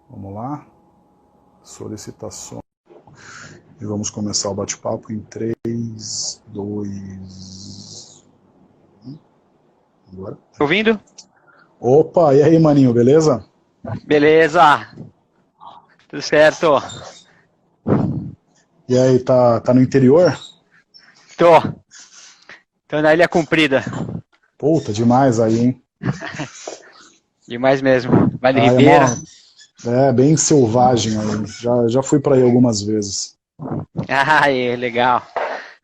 Vamos lá. Solicitações. E vamos começar o bate-papo em 3, 2. Agora. Ouvindo? Opa, e aí, maninho, beleza? Beleza, tudo certo. E aí, tá no interior? Tô, tô na Ilha Comprida. Puta, demais aí, hein? Demais mesmo. Vale Ah, Ribeira. bem selvagem aí. Já fui pra aí algumas vezes. Ah, legal.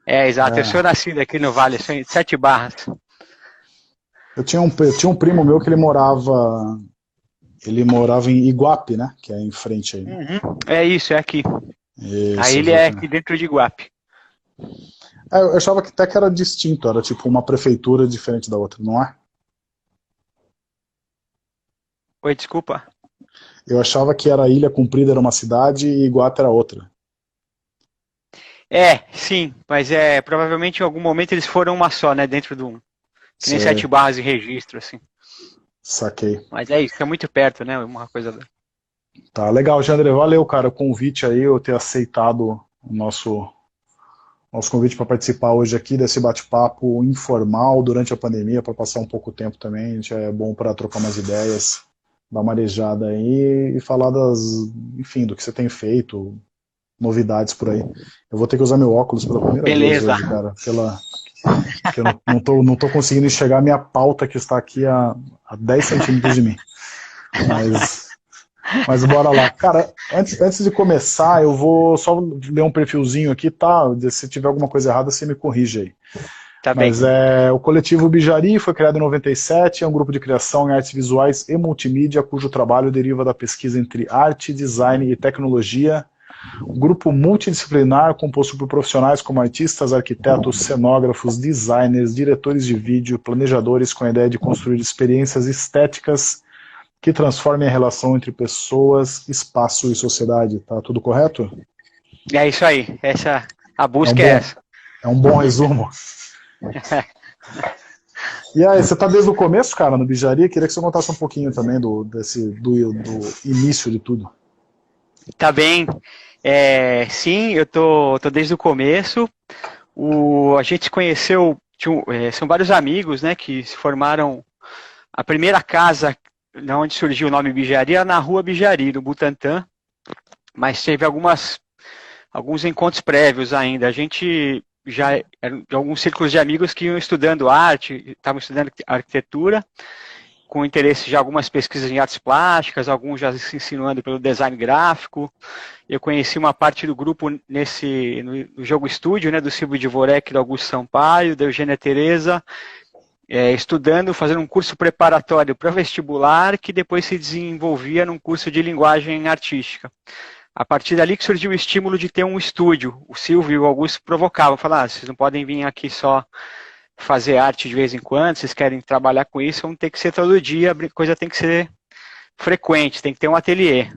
É, exato. Eu sou É, nascido aqui no Vale, sou em Sete Barras. eu tinha um primo meu que ele morava em Iguape, né? Que é em frente aí, né? Uhum. É isso, é aqui. A Isso, ilha é aqui exatamente. dentro de Iguape. Eu achava que até que era distinto, era tipo uma prefeitura diferente da outra, não é? Oi, desculpa. Eu achava que era Ilha Comprida era uma cidade e Iguape era outra. É, sim, mas provavelmente em algum momento eles foram uma só, né, dentro de um, que nem Sete Você Barras de registro, assim. saquei. Mas é isso, é muito perto, né, uma coisa. Tá legal, Jandre. Valeu, cara, o convite aí, eu ter aceitado o nosso convite para participar hoje aqui desse bate-papo informal durante a pandemia, para passar um pouco o tempo também. A gente é bom para trocar umas ideias, dar uma arejada aí e falar enfim, do que você tem feito, novidades por aí. Eu vou ter que usar meu óculos pela primeira vez Beleza. hoje, cara, que eu não tô conseguindo enxergar a minha pauta que está aqui a 10 centímetros de mim. Mas, mas bora lá. Cara, antes de começar, eu vou só ler um perfilzinho aqui, tá? Se tiver alguma coisa errada, você me corrige aí. Tá bem. Mas o coletivo Bijari foi criado em 97, é um grupo de criação em artes visuais e multimídia, cujo trabalho deriva da pesquisa entre arte, design e tecnologia. Um grupo multidisciplinar composto por profissionais como artistas, arquitetos, cenógrafos, designers, diretores de vídeo, planejadores com a ideia de construir experiências estéticas que transformem a relação entre pessoas, espaço e sociedade. Tá tudo correto? É isso aí. A É um busca é bom, essa. é um bom resumo. E aí, você tá desde o começo, cara, no Bijaria? Queria que você contasse um pouquinho também do início de tudo. Tá bem. Sim, eu tô desde o começo. A gente se conheceu, são vários amigos, né, que se formaram. A primeira casa de onde surgiu o nome Bijaria era na rua Bijari, no Butantã, mas teve alguns encontros prévios ainda. A gente já eram de alguns círculos de amigos que iam estudando arte, estavam estudando arquitetura, com interesse já algumas pesquisas em artes plásticas, alguns já se insinuando pelo design gráfico. Eu conheci uma parte do grupo no Jogo Estúdio, né, do Silvio Dvorek, do Augusto Sampaio, da Eugênia Tereza, estudando, fazendo um curso preparatório para vestibular, que depois se desenvolvia num curso de linguagem artística. A partir dali que surgiu o estímulo de ter um estúdio. O Silvio e o Augusto provocavam, falavam, vocês não podem vir aqui só fazer arte de vez em quando, vocês querem trabalhar com isso, vão ter que ser todo dia, a coisa tem que ser frequente, tem que ter um ateliê.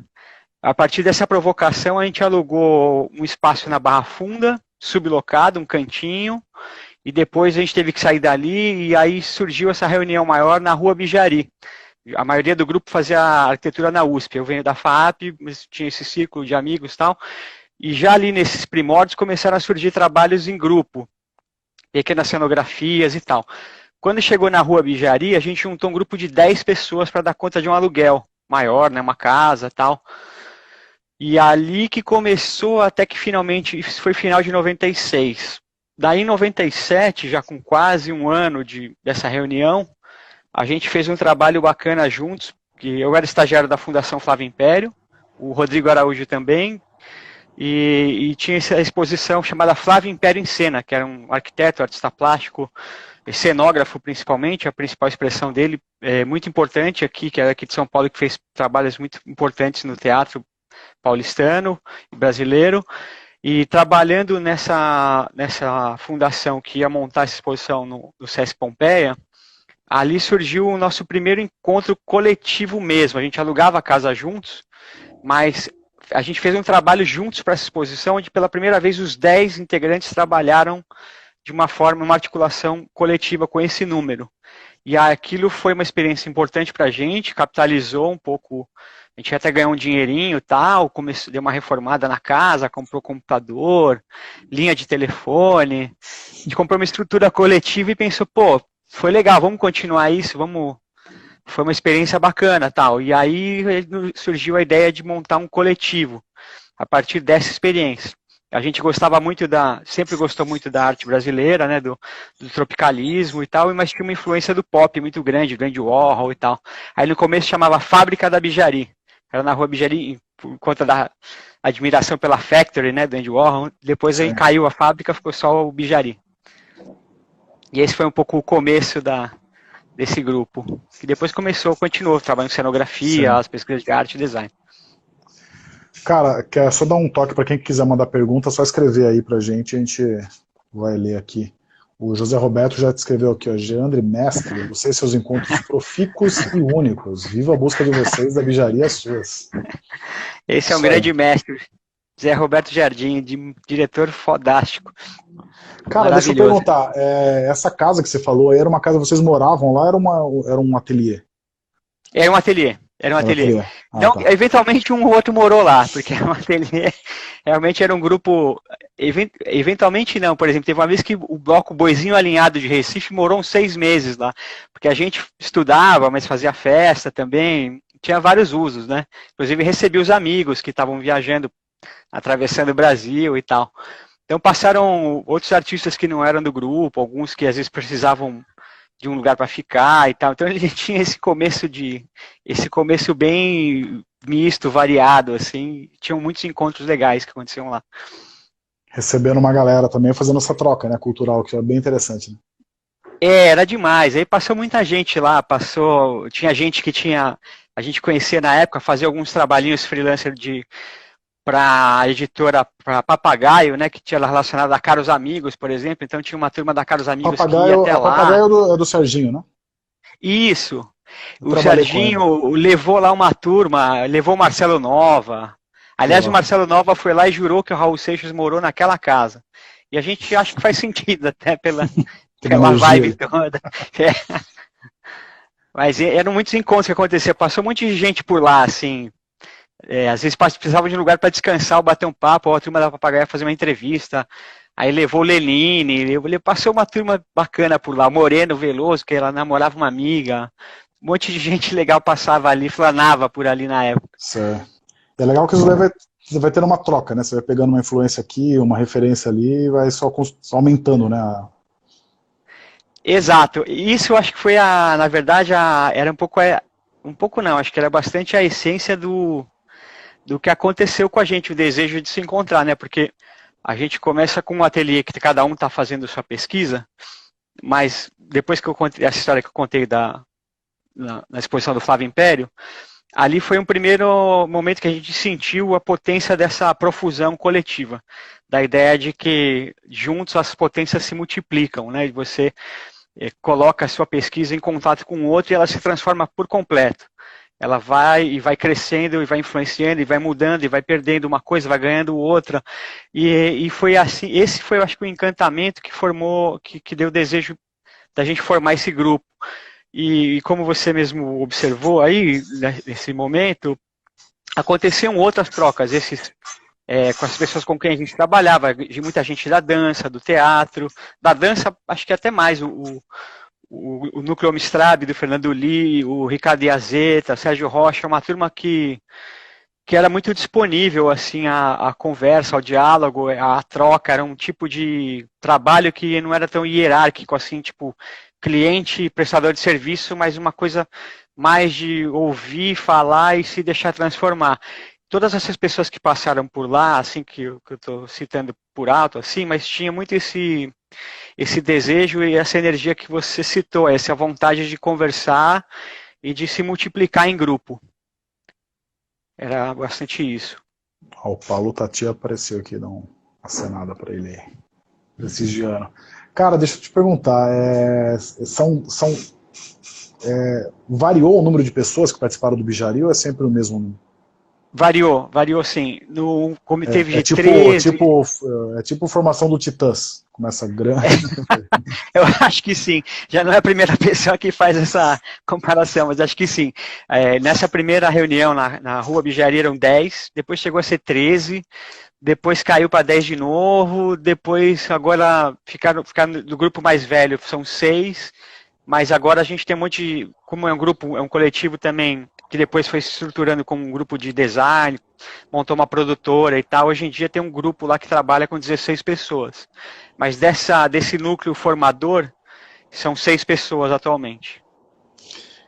A partir dessa provocação, a gente alugou um espaço na Barra Funda, sublocado, um cantinho, e depois a gente teve que sair dali, e aí surgiu essa reunião maior na Rua Bijari. A maioria do grupo fazia arquitetura na USP, eu venho da FAAP, mas tinha esse círculo de amigos e tal, e já ali nesses primórdios começaram a surgir trabalhos em grupo, pequenas cenografias e tal. Quando chegou na Rua Bijari, a gente juntou um grupo de 10 pessoas para dar conta de um aluguel maior, né, uma casa e tal. E ali que começou até que finalmente, isso foi final de 96. Daí em 97, já com quase um ano dessa reunião, a gente fez um trabalho bacana juntos, que eu era estagiário da Fundação Flávio Império, o Rodrigo Araújo também, e tinha essa exposição chamada Flávio Império em Cena, que era um arquiteto, artista plástico, cenógrafo principalmente, a principal expressão dele, muito importante aqui, que era aqui de São Paulo, que fez trabalhos muito importantes no teatro paulistano e brasileiro, e trabalhando nessa fundação que ia montar essa exposição no Sesc Pompeia, ali surgiu o nosso primeiro encontro coletivo mesmo. A gente alugava a casa juntos, mas a gente fez um trabalho juntos para essa exposição, onde pela primeira vez os 10 integrantes trabalharam de uma forma, uma articulação coletiva com esse número. E aquilo foi uma experiência importante para a gente, capitalizou um pouco A gente até ganhou um dinheirinho e tal, começou, deu uma reformada na casa, comprou computador, linha de telefone. A gente comprou uma estrutura coletiva e pensou, pô, foi legal, vamos continuar isso, vamos. Foi uma experiência bacana, tal. E aí surgiu a ideia de montar um coletivo a partir dessa experiência. A gente gostava muito sempre gostou muito da arte brasileira, né, do tropicalismo e tal, mas tinha uma influência do pop muito grande, do Andy Warhol e tal. Aí no começo chamava Fábrica da Bijari. Era na rua Bijari, por conta da admiração pela Factory, né, do Andy Warhol. Depois aí caiu a fábrica, ficou só o Bijari. E esse foi um pouco o começo desse grupo. Que depois continuou trabalhando em cenografia, as pesquisas de arte e design. Cara, quer só dar um toque para quem quiser mandar pergunta, só escrever aí pra gente, a gente vai ler aqui. O José Roberto já escreveu aqui, ó, Geandre Mestre, vocês e seus encontros profícuos e únicos. Viva a busca de vocês da bijaria suas. Esse é um grande mestre. Zé Roberto Jardim, diretor fodástico. Cara, deixa eu perguntar, essa casa que você falou, era uma casa que vocês moravam lá, era um ateliê? Era um ateliê. Era um ateliê. Então, tá. Eventualmente um ou outro morou lá, porque era um ateliê, realmente era um grupo, eventualmente não, por exemplo, teve uma vez que o bloco Boizinho Alinhado de Recife morou uns 6 meses lá, porque a gente estudava, mas fazia festa também, tinha vários usos, né? Inclusive recebi os amigos que estavam viajando, atravessando o Brasil e tal. Então passaram outros artistas que não eram do grupo, alguns que às vezes precisavam de um lugar para ficar e tal. Então a gente tinha esse começo bem misto, variado, assim. Tinham muitos encontros legais que aconteciam lá. Recebendo uma galera também, fazendo essa troca, né, cultural, que é bem interessante. Né? Era demais. Aí passou muita gente lá, tinha gente que a gente conhecia na época, fazia alguns trabalhinhos freelancer para a editora, para Papagaio, né, que tinha relacionado a Caros Amigos, por exemplo. Então tinha uma turma da Caros Amigos que ia até lá. Papagaio é do Serginho, né? Isso. O Serginho levou lá uma turma, levou o Marcelo Nova. Aliás, o Marcelo Nova foi lá e jurou que o Raul Seixas morou naquela casa. E a gente acha que faz sentido até pela vibe toda. Mas eram muitos encontros que aconteciam. Passou um monte de gente por lá, assim. Às vezes precisava de um lugar para descansar ou bater um papo, a turma da Papagaia fazer uma entrevista. Aí levou o Lenine, passou uma turma bacana por lá, Moreno Veloso, que ela namorava uma amiga. Um monte de gente legal passava ali, flanava por ali na época. Certo. É legal que você vai tendo uma troca, né? Você vai pegando uma influência aqui, uma referência ali, e vai só aumentando, né? Exato. Isso eu acho que foi na verdade, era um pouco não, acho que era bastante a essência do que aconteceu com a gente, o desejo de se encontrar, né? Porque a gente começa com um ateliê que cada um está fazendo sua pesquisa, mas depois que eu contei essa história que eu contei na exposição do Flávio Império, ali foi um primeiro momento que a gente sentiu a potência dessa profusão coletiva, da ideia de que juntos as potências se multiplicam, né? Você coloca a sua pesquisa em contato com o outro e ela se transforma por completo. Ela vai crescendo e vai influenciando e vai mudando e vai perdendo uma coisa, vai ganhando outra. E foi assim, esse foi, eu acho que o encantamento que formou, que deu o desejo da gente formar esse grupo. E como você mesmo observou aí, nesse momento, aconteciam outras trocas, com as pessoas com quem a gente trabalhava, de muita gente da dança, do teatro, da dança, acho que até mais, o Núcleo Mistrabi, do Fernando Lee, o Ricardo Iazeta, Sérgio Rocha, uma turma que era muito disponível assim, a conversa, ao diálogo, a troca, era um tipo de trabalho que não era tão hierárquico, assim, tipo, cliente e prestador de serviço, mas uma coisa mais de ouvir, falar e se deixar transformar. Todas essas pessoas que passaram por lá, assim, que eu estou citando por alto, assim, mas tinha muito esse desejo e essa energia que você citou, essa vontade de conversar e de se multiplicar em grupo. Era bastante isso. O Paulo Tati apareceu aqui, dá uma acenada para ele aí. Prestigiando. Cara, deixa eu te perguntar, variou o número de pessoas que participaram do Bijari ou é sempre o mesmo número? Variou sim. No, como teve É, é de tipo, 13, tipo, é tipo formação do Titãs. Começa grande. eu acho que sim. Já não é a primeira pessoa que faz essa comparação, mas acho que sim. Nessa primeira reunião na Rua Bijaria eram 10, depois chegou a ser 13, depois caiu para 10 de novo, depois agora ficaram do grupo mais velho, são 6, mas agora a gente tem um monte de, como é um grupo, é um coletivo também, que depois foi se estruturando como um grupo de design, montou uma produtora e tal, hoje em dia tem um grupo lá que trabalha com 16 pessoas. Mas desse núcleo formador, são 6 pessoas atualmente.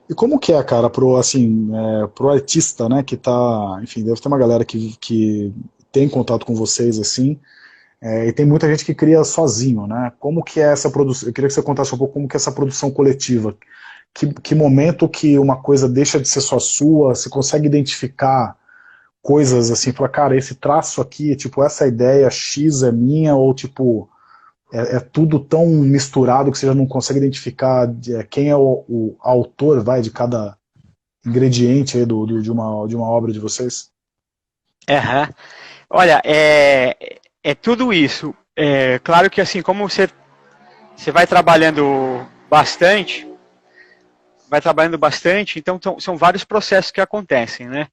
E como que é, cara, pro, assim, pro artista, né, que tá, enfim, deve ter uma galera que tem contato com vocês, assim, e tem muita gente que cria sozinho, né? Como que é essa produção? Eu queria que você contasse um pouco como que é essa produção coletiva. Que momento que uma coisa deixa de ser só sua, você consegue identificar coisas assim, falar, cara, esse traço aqui, tipo, essa ideia X é minha, ou tipo, é tudo tão misturado que você já não consegue identificar quem é o autor, vai, de cada ingrediente aí de uma obra de vocês? Uhum. Olha, é tudo isso. Claro que assim, como você vai trabalhando bastante, então são vários processos que acontecem, né?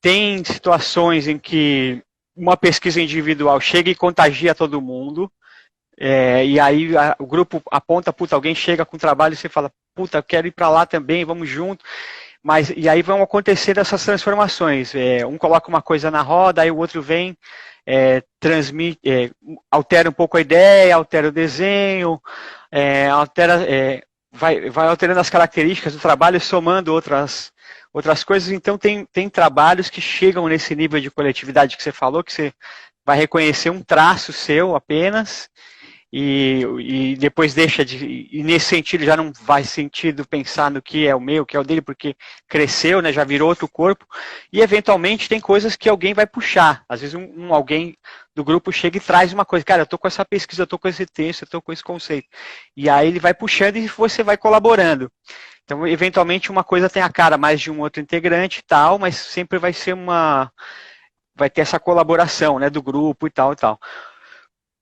Tem situações em que uma pesquisa individual chega e contagia todo mundo, e aí o grupo aponta, puta, alguém chega com trabalho e você fala, puta, eu quero ir para lá também, vamos junto. Mas, e aí vão acontecer essas transformações. Um coloca uma coisa na roda, aí o outro vem, transmite, altera um pouco a ideia, altera o desenho, vai alterando as características do trabalho, somando outras coisas. Então tem trabalhos que chegam nesse nível de coletividade que você falou, que você vai reconhecer um traço seu apenas, e depois deixa de. E nesse sentido já não faz sentido pensar no que é o meu, que é o dele, porque cresceu, né, já virou outro corpo. E eventualmente tem coisas que alguém vai puxar. Às vezes alguém do grupo chega e traz uma coisa. Cara, eu tô com essa pesquisa, eu tô com esse texto, eu tô com esse conceito. E aí ele vai puxando e você vai colaborando. Então, eventualmente, uma coisa tem a cara mais de um outro integrante e tal, mas sempre vai ser vai ter essa colaboração, né, do grupo e tal e tal.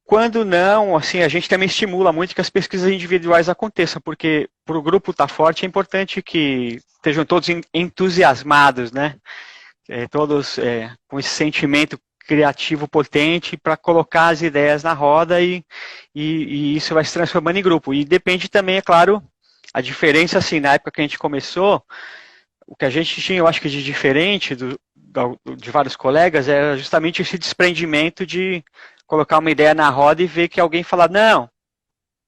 Quando não, assim, a gente também estimula muito que as pesquisas individuais aconteçam, porque para o grupo estar forte é importante que estejam todos entusiasmados, né? Todos com esse sentimento criativo potente para colocar as ideias na roda e isso vai se transformando em grupo. E depende também, é claro, a diferença, assim, na época que a gente começou, o que a gente tinha, eu acho que de diferente de vários colegas, era justamente esse desprendimento de colocar uma ideia na roda e ver que alguém fala, não,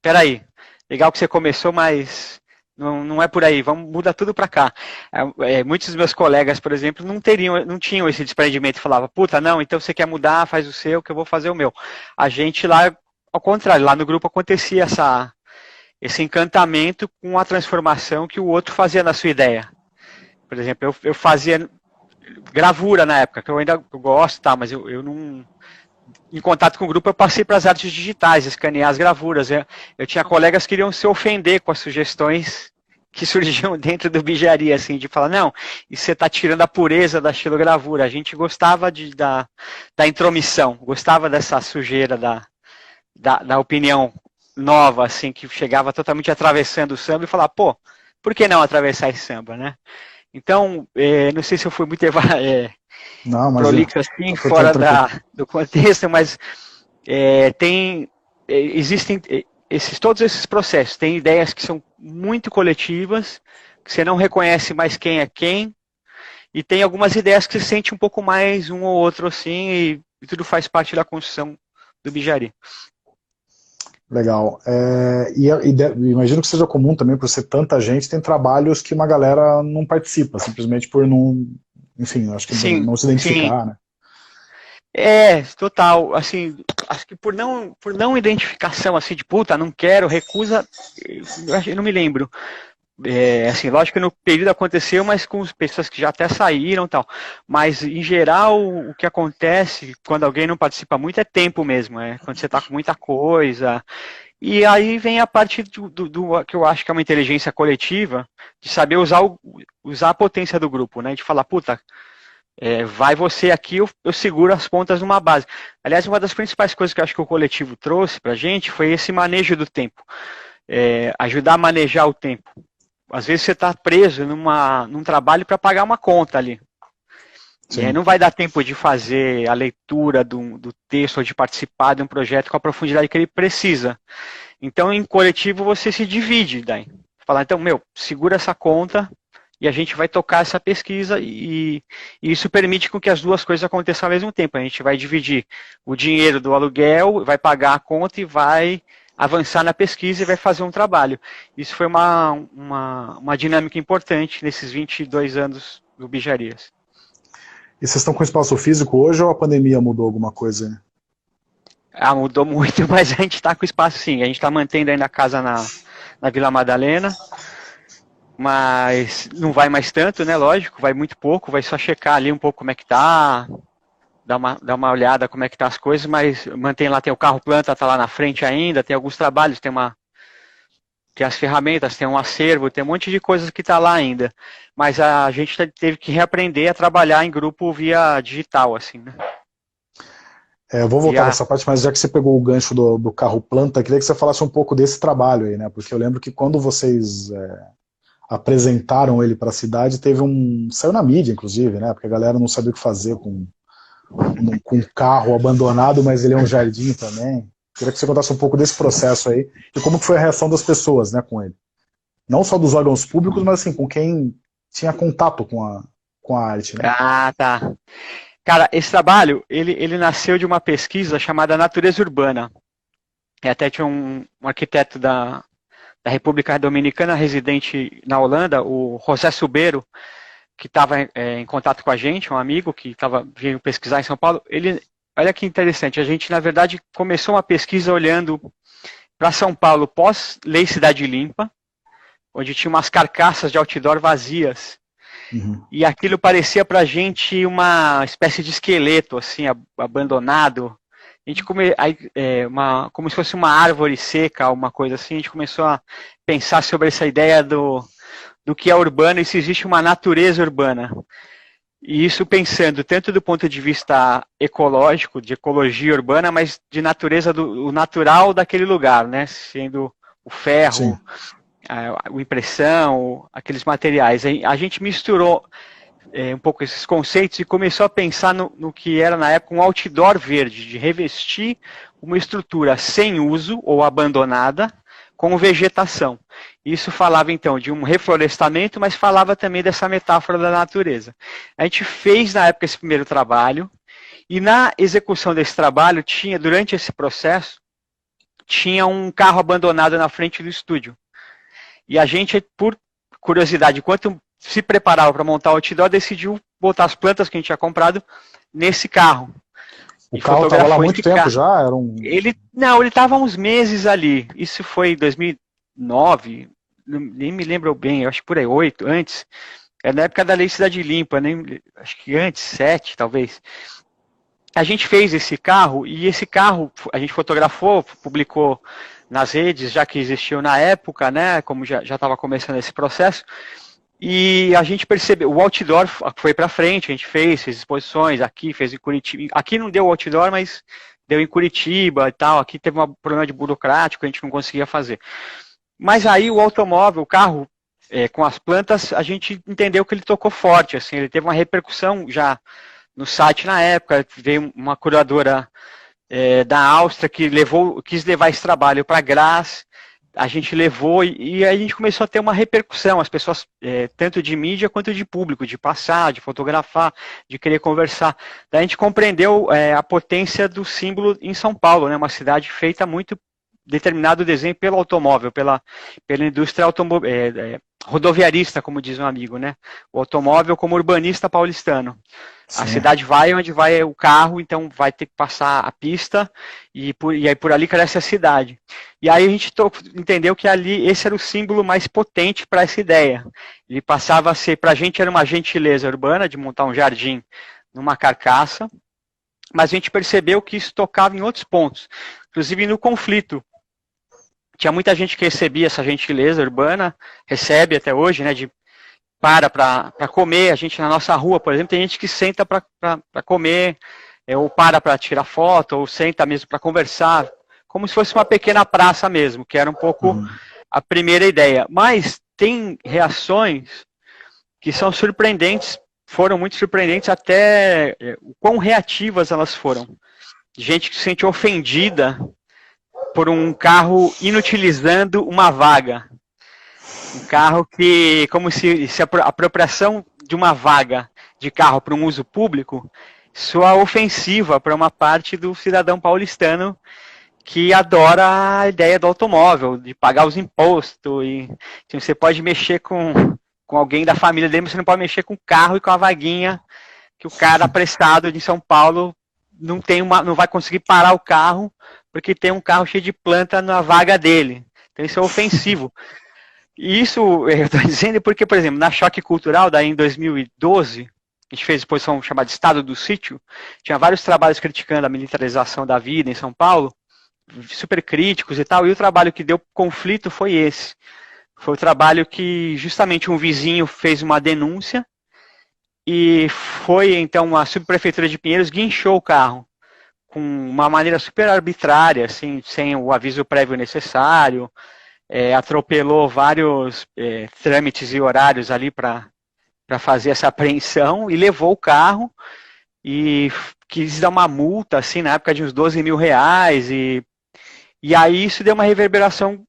peraí, legal que você começou, mas não é por aí, vamos mudar tudo para cá. Muitos dos meus colegas, por exemplo, não tinham esse desprendimento, falava, puta, não, então você quer mudar, faz o seu, que eu vou fazer o meu. A gente lá, ao contrário, lá no grupo acontecia esse encantamento com a transformação que o outro fazia na sua ideia. Por exemplo, eu fazia gravura na época, que eu ainda gosto, tá, mas eu não. Em contato com o grupo, eu passei para as artes digitais, escanear as gravuras. Eu tinha colegas que queriam se ofender com as sugestões que surgiam dentro do Bijaria, assim, de falar, não, isso você está tirando a pureza da estilogravura. A gente gostava da intromissão, gostava dessa sujeira da opinião nova, assim, que chegava totalmente atravessando o samba e falar, pô, por que não atravessar esse samba, né? Então, não sei se eu fui muito Não, imagina. prolixo assim, Foi tão fora tranquilo. do contexto, mas existem todos esses processos. Tem ideias que são muito coletivas, que você não reconhece mais quem é quem, e tem algumas ideias que você sente um pouco mais um ou outro assim, e tudo faz parte da construção do Bijari. Legal. Imagino que seja comum também, por ser tanta gente, tem trabalhos que uma galera não participa, simplesmente por não, enfim, acho que Sim, não se sim. identificar, né? Total. Assim, acho que por não identificação, assim, de puta, não quero, recusa, eu não me lembro. Assim, lógico que no período aconteceu, mas com pessoas que já até saíram e tal. Mas, em geral, o que acontece quando alguém não participa muito é tempo mesmo, quando você está com muita coisa. E aí vem a parte do que eu acho que é uma inteligência coletiva, de saber usar a potência do grupo, né? De falar, puta, vai você aqui, eu seguro as pontas numa base. Aliás, uma das principais coisas que eu acho que o coletivo trouxe para a gente foi esse manejo do tempo. Ajudar a manejar o tempo. Às vezes você está preso num trabalho para pagar uma conta ali. E aí não vai dar tempo de fazer a leitura do texto ou de participar de um projeto com a profundidade que ele precisa. Então, em coletivo, você se divide daí. Falar, então, segura essa conta e a gente vai tocar essa pesquisa e isso permite com que as duas coisas aconteçam ao mesmo tempo. A gente vai dividir o dinheiro do aluguel, vai pagar a conta e vai avançar na pesquisa e vai fazer um trabalho. Isso foi uma dinâmica importante nesses 22 anos do Bijarias. E vocês estão com espaço físico hoje ou a pandemia mudou alguma coisa? Mudou muito, mas a gente está com espaço sim. A gente está mantendo ainda a casa na Vila Madalena, mas não vai mais tanto, né? Lógico, vai muito pouco, vai só checar ali um pouco como é que tá, dar uma olhada como é que tá as coisas, mas mantém lá, tem o carro planta, tá lá na frente ainda, tem alguns trabalhos, tem as ferramentas, tem um acervo, tem um monte de coisas que tá lá ainda. Mas a gente teve que reaprender a trabalhar em grupo via digital, assim, né? Eu vou voltar nessa parte, mas já que você pegou o gancho do carro planta, queria que você falasse um pouco desse trabalho aí, né? Porque eu lembro que quando vocês apresentaram ele para a cidade, saiu na mídia, inclusive, né? Porque a galera não sabia o que fazer com um carro abandonado, mas ele é um jardim também. Queria que você contasse um pouco desse processo aí e como que foi a reação das pessoas, né, com ele. Não só dos órgãos públicos, mas assim, com quem tinha contato com a arte, né? Tá. Cara, esse trabalho, ele nasceu de uma pesquisa chamada Natureza Urbana. Até tinha um arquiteto da República Dominicana, residente na Holanda, o José Subeiro, que estava em contato com a gente, um amigo que veio pesquisar em São Paulo. Olha que interessante, a gente, na verdade, começou uma pesquisa olhando para São Paulo pós-Lei Cidade Limpa, onde tinha umas carcaças de outdoor vazias. Uhum. E aquilo parecia para a gente uma espécie de esqueleto, assim, abandonado. A gente como se fosse uma árvore seca, uma coisa assim. A gente começou a pensar sobre essa ideia do que é urbano e se existe uma natureza urbana. E isso pensando tanto do ponto de vista ecológico, de ecologia urbana, mas de natureza o natural daquele lugar, né? Sendo o ferro, a impressão, aqueles materiais. A gente misturou um pouco esses conceitos e começou a pensar no que era na época um outdoor verde, de revestir uma estrutura sem uso ou abandonada com vegetação. Isso falava então de um reflorestamento, mas falava também dessa metáfora da natureza. A gente fez na época esse primeiro trabalho e na execução desse trabalho durante esse processo, tinha um carro abandonado na frente do estúdio. E a gente, por curiosidade, enquanto se preparava para montar o outdoor, decidiu botar as plantas que a gente tinha comprado nesse carro. O carro estava lá há muito tempo já? Ele estava há uns meses ali. Isso foi em 2009, nem me lembro bem, eu acho que por aí, 8, antes. Era na época da Lei Cidade Limpa, acho que antes, 7 talvez. A gente fez esse carro, e esse carro a gente fotografou, publicou nas redes, já que existiu na época, né, como já estava começando esse processo. E a gente percebeu, o outdoor foi para frente, a gente fez exposições aqui, fez em Curitiba. Aqui não deu outdoor, mas deu em Curitiba e tal. Aqui teve um problema de burocrático, a gente não conseguia fazer. Mas aí o automóvel, o carro, com as plantas, a gente entendeu que ele tocou forte, assim, ele teve uma repercussão já no site na época. Veio uma curadora da Áustria que quis levar esse trabalho para a Graz. A gente levou e aí a gente começou a ter uma repercussão, as pessoas, tanto de mídia quanto de público, de passar, de fotografar, de querer conversar. Daí a gente compreendeu a potência do símbolo em São Paulo, né? Uma cidade feita muito determinado desenho pelo automóvel, pela indústria rodoviarista, como diz um amigo, né? O automóvel como urbanista paulistano. Sim. A cidade vai onde vai o carro, então vai ter que passar a pista e aí por ali cresce a cidade. E aí a gente entendeu que ali esse era o símbolo mais potente para essa ideia. Ele passava a ser, para a gente era uma gentileza urbana de montar um jardim numa carcaça, mas a gente percebeu que isso tocava em outros pontos, inclusive no conflito. Tinha muita gente que recebia essa gentileza urbana, recebe até hoje, né, de para comer, a gente na nossa rua, por exemplo, tem gente que senta para comer, ou para tirar foto, ou senta mesmo para conversar, como se fosse uma pequena praça mesmo, que era um pouco a primeira ideia. Mas tem reações que são surpreendentes, foram muito surpreendentes, até o quão reativas elas foram. Gente que se sente ofendida por um carro inutilizando uma vaga. Um carro que, como se a apropriação de uma vaga de carro para um uso público soa ofensiva para uma parte do cidadão paulistano que adora a ideia do automóvel, de pagar os impostos. E assim, você pode mexer com alguém da família dele, mas você não pode mexer com o carro e com a vaguinha que o cara apressado de São Paulo não vai conseguir parar o carro porque tem um carro cheio de planta na vaga dele. Então isso é ofensivo. E isso eu estou dizendo porque, por exemplo, na Choque Cultural, daí em 2012, a gente fez exposição chamada Estado do Sítio, tinha vários trabalhos criticando a militarização da vida em São Paulo, super críticos e tal, e o trabalho que deu conflito foi esse. Foi o trabalho que justamente um vizinho fez uma denúncia e foi, então, a subprefeitura de Pinheiros guinchou o carro com uma maneira super arbitrária, assim, sem o aviso prévio necessário, atropelou vários trâmites e horários ali para fazer essa apreensão e levou o carro e quis dar uma multa, assim, na época de uns 12 mil reais e aí isso deu uma reverberação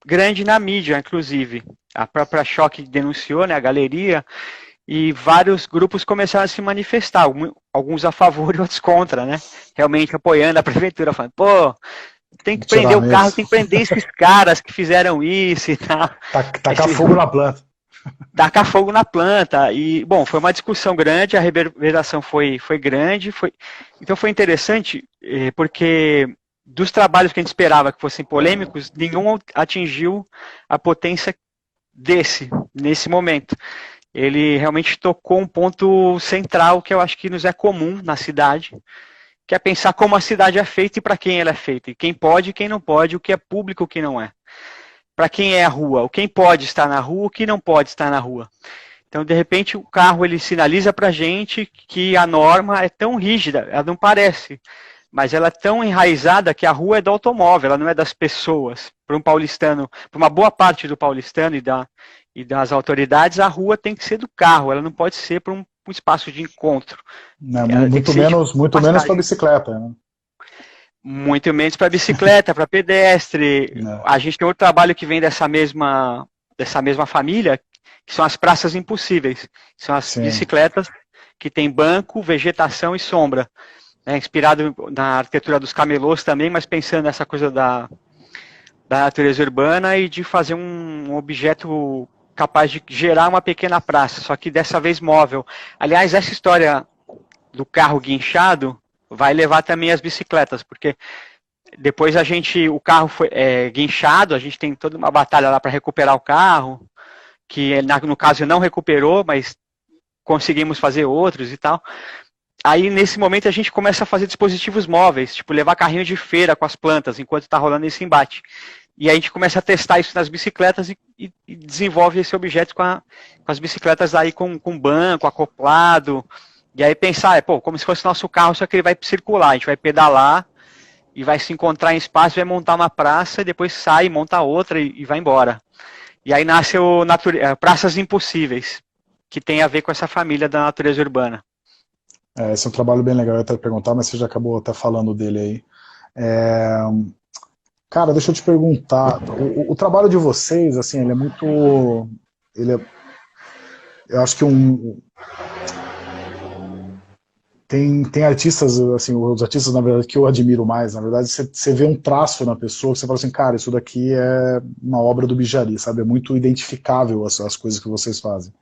grande na mídia, inclusive. A própria Choque denunciou, né, a galeria, e vários grupos começaram a se manifestar, alguns a favor e outros contra, né? Realmente apoiando a prefeitura, falando, pô, tem que prender o carro, tem que prender esses caras que fizeram isso e tal. Tacar fogo na planta. Tacar fogo na planta. E, bom, foi uma discussão grande, a reverberação foi grande, então foi interessante, porque dos trabalhos que a gente esperava que fossem polêmicos, nenhum atingiu a potência nesse momento. Ele realmente tocou um ponto central que eu acho que nos é comum na cidade, que é pensar como a cidade é feita e para quem ela é feita, e quem pode e quem não pode, o que é público e o que não é. Para quem é a rua, quem pode estar na rua, o que não pode estar na rua. Então, de repente, o carro ele sinaliza para a gente que a norma é tão rígida, ela não parece, mas ela é tão enraizada que a rua é do automóvel, ela não é das pessoas. Para um paulistano, para uma boa parte do paulistano e das autoridades, a rua tem que ser do carro, ela não pode ser para um espaço de encontro. Não, muito menos para bicicleta, né? Muito menos para bicicleta, para pedestre. Não. A gente tem outro trabalho que vem dessa mesma família, que são as praças impossíveis. São as bicicletas que tem banco, vegetação e sombra. Inspirado na arquitetura dos camelôs também, mas pensando nessa coisa da natureza urbana e de fazer um objeto capaz de gerar uma pequena praça, só que dessa vez móvel. Aliás, essa história do carro guinchado vai levar também as bicicletas, porque depois o carro foi guinchado, a gente tem toda uma batalha lá para recuperar o carro, que no caso não recuperou, mas conseguimos fazer outros e tal. Aí, nesse momento, a gente começa a fazer dispositivos móveis, tipo levar carrinho de feira com as plantas, enquanto está rolando esse embate. E aí a gente começa a testar isso nas bicicletas e desenvolve esse objeto com as bicicletas aí com banco, acoplado. E aí pensar, como se fosse nosso carro, só que ele vai circular, a gente vai pedalar e vai se encontrar em espaço, vai montar uma praça, e depois sai, monta outra e vai embora. E aí nasce Praças Impossíveis, que tem a ver com essa família da natureza urbana. Esse é um trabalho bem legal, eu ia até perguntar, mas você já acabou até falando dele aí. Cara, deixa eu te perguntar, o trabalho de vocês, assim, ele é muito... eu acho que tem artistas, assim, os artistas, na verdade, que eu admiro mais, na verdade, você vê um traço na pessoa, que você fala assim, cara, isso daqui é uma obra do Bijari, sabe? É muito identificável as coisas que vocês fazem.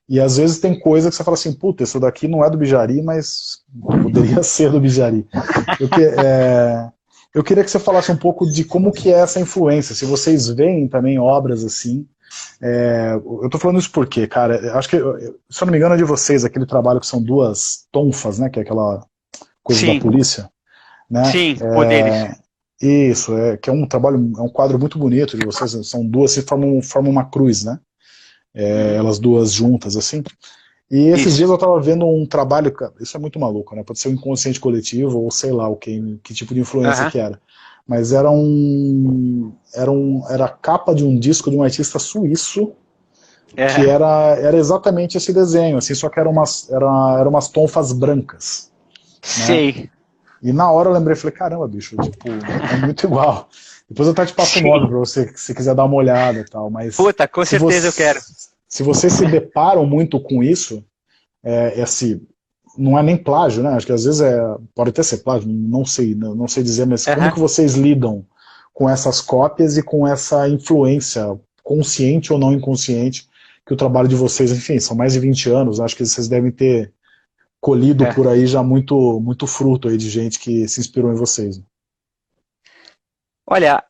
E às vezes tem coisa que você fala assim, puta, isso daqui não é do Bijari, mas poderia ser do Bijari. Eu queria que você falasse um pouco de como que é essa influência, se vocês veem também obras assim. Eu tô falando isso porque, cara, acho que, se eu não me engano, é de vocês, aquele trabalho que são duas tonfas, né, que é aquela coisa da polícia. Né? Sim, poderes. Isso, que é um trabalho, é um quadro muito bonito de vocês, são duas, se formam uma cruz, né? elas duas juntas, assim. E esses Isso. dias eu tava vendo um trabalho, cara, isso é muito maluco, né? Pode ser um inconsciente coletivo ou sei lá o que tipo de influência Aham. que era. Mas era a capa de um disco de um artista suíço que É. era exatamente esse desenho, assim, só que eram umas tonfas brancas, né? Sei. E na hora eu lembrei, falei, caramba, bicho, tipo, é muito igual. Depois eu até te passo o nome Sim. pra você, se quiser dar uma olhada e tal, mas Puta, com se certeza eu quero. você, se vocês se deparam muito com isso, assim, não é nem plágio, né? Acho que às vezes pode até ser plágio, não sei dizer, mas como Aham. que vocês lidam com essas cópias e com essa influência, consciente ou não inconsciente, que o trabalho de vocês, enfim, são mais de 20 anos, acho que vocês devem ter colhido É. por aí já muito fruto aí de gente que se inspirou em vocês. Olha,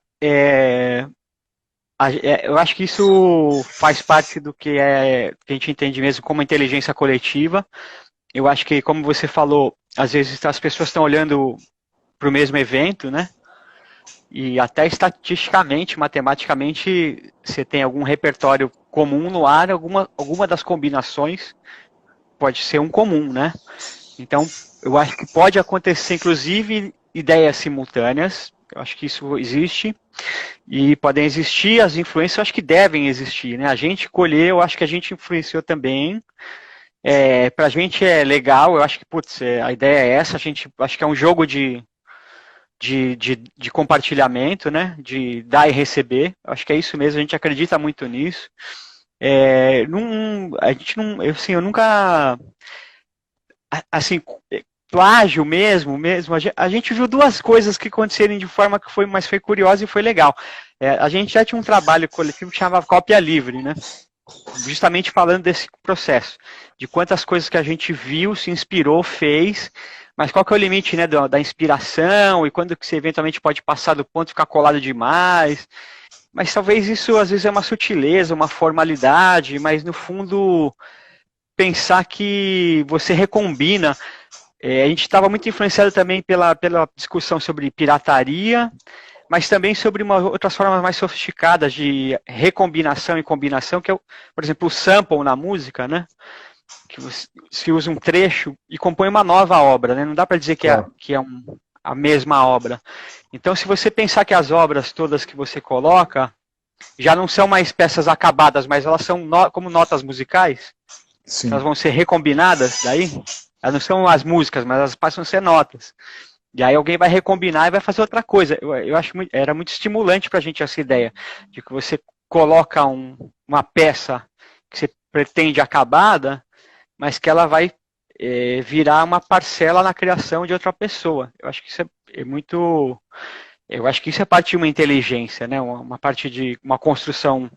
eu acho que isso faz parte do que a gente entende mesmo como inteligência coletiva. Eu acho que, como você falou, às vezes as pessoas estão olhando para o mesmo evento, né? E até estatisticamente, matematicamente, você tem algum repertório comum no ar, alguma das combinações pode ser um comum, né? Então, eu acho que pode acontecer, inclusive, ideias simultâneas. Eu acho que isso existe. E podem existir as influências, eu acho que devem existir, né? A gente colheu, eu acho que a gente influenciou também. Pra gente é legal, eu acho que, putz, a ideia é essa, a gente acho que é um jogo de compartilhamento, né? De dar e receber. Acho que é isso mesmo, a gente acredita muito nisso. A gente não, eu nunca, assim, plágio mesmo, a gente viu duas coisas que aconteceram de forma que foi curiosa e foi legal. A gente já tinha um trabalho coletivo que chamava Cópia Livre, né? Justamente falando desse processo, de quantas coisas que a gente viu, se inspirou, fez, mas qual que é o limite, né, da inspiração e quando que você eventualmente pode passar do ponto e ficar colado demais. Mas talvez isso às vezes é uma sutileza, uma formalidade, mas no fundo pensar que você recombina. A gente estava muito influenciado também pela discussão sobre pirataria, mas também sobre outras formas mais sofisticadas de recombinação e combinação, que é, por exemplo, o sample na música, né? Que você usa um trecho e compõe uma nova obra, né? Não dá para dizer Claro. que é a mesma obra. Então, se você pensar que as obras todas que você coloca já não são mais peças acabadas, mas elas são como notas musicais, que elas Sim. vão ser recombinadas daí, elas não são as músicas, mas elas passam a ser notas. E aí alguém vai recombinar e vai fazer outra coisa. Eu acho era muito estimulante para a gente essa ideia de que você coloca uma peça que você pretende acabada, mas que ela vai virar uma parcela na criação de outra pessoa. Eu acho que isso é muito. Eu acho que isso é parte de uma inteligência, né? Uma parte de uma construção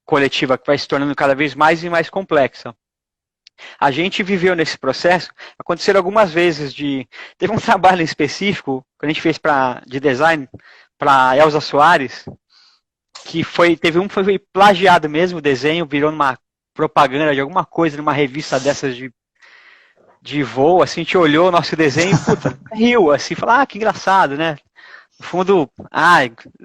coletiva que vai se tornando cada vez mais e mais complexa. A gente viveu nesse processo, aconteceram algumas vezes teve um trabalho específico que a gente fez de design para Elza Soares, que foi plagiado mesmo o desenho, virou numa propaganda de alguma coisa, numa revista dessas de voo, assim, a gente olhou o nosso desenho e, puta, riu, assim, falou, que engraçado, né? No fundo,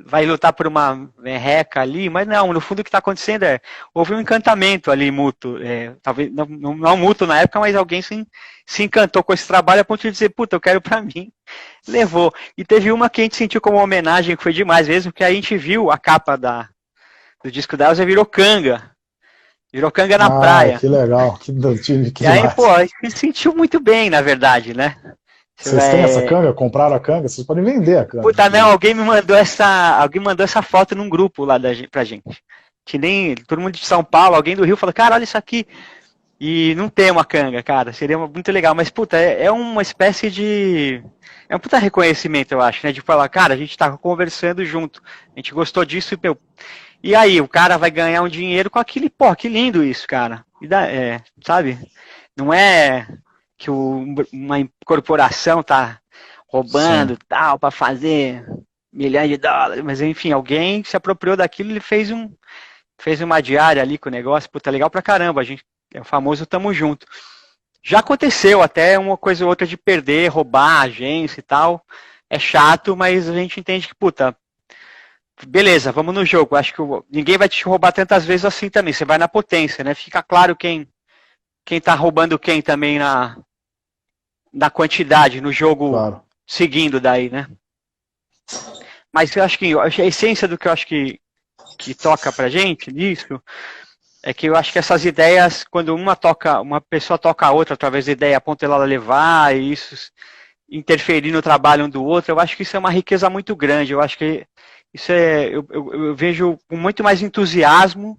vai lutar por uma merreca ali, mas não, no fundo o que está acontecendo houve um encantamento ali mútuo, talvez não mútuo na época, mas alguém se encantou com esse trabalho a ponto de dizer, puta, eu quero para mim, levou. E teve uma que a gente sentiu como uma homenagem, que foi demais mesmo, que a gente viu a capa do disco da Elza virou canga na Ah, praia. que legal, que E aí, pô, demais. a gente se sentiu muito bem, na verdade, né? Vocês têm essa canga? Compraram a canga? Vocês podem vender a canga, Puta, não, inclusive. alguém mandou essa foto num grupo lá pra gente. Que nem todo mundo de São Paulo, alguém do Rio falou, cara, olha isso aqui. E não tem uma canga, cara, seria muito legal. Mas, puta, é uma espécie de. É um puta reconhecimento, eu acho, né? De falar, cara, a gente tá conversando junto, a gente gostou disso, meu. E aí, o cara vai ganhar um dinheiro com aquele, pô, que lindo isso, cara. Sabe? Não é que uma corporação tá roubando Sim. tal para fazer milhões de dólares, mas enfim, alguém se apropriou daquilo e fez uma diária ali com o negócio, puta, legal pra caramba, a gente é o famoso tamo junto. Já aconteceu até uma coisa ou outra de perder, roubar a agência e tal, é chato, mas a gente entende que, puta, beleza, vamos no jogo. Acho que ninguém vai te roubar tantas vezes assim também. Você vai na potência, né? Fica claro quem tá roubando quem também na quantidade, no jogo Claro. seguindo daí, né? Mas eu acho que a essência do que eu acho que toca pra gente nisso é que eu acho que essas ideias, quando uma pessoa toca a outra através da ideia, a ponto ela levar e isso interferir no trabalho um do outro, eu acho que isso é uma riqueza muito grande. Eu acho que isso eu vejo com muito mais entusiasmo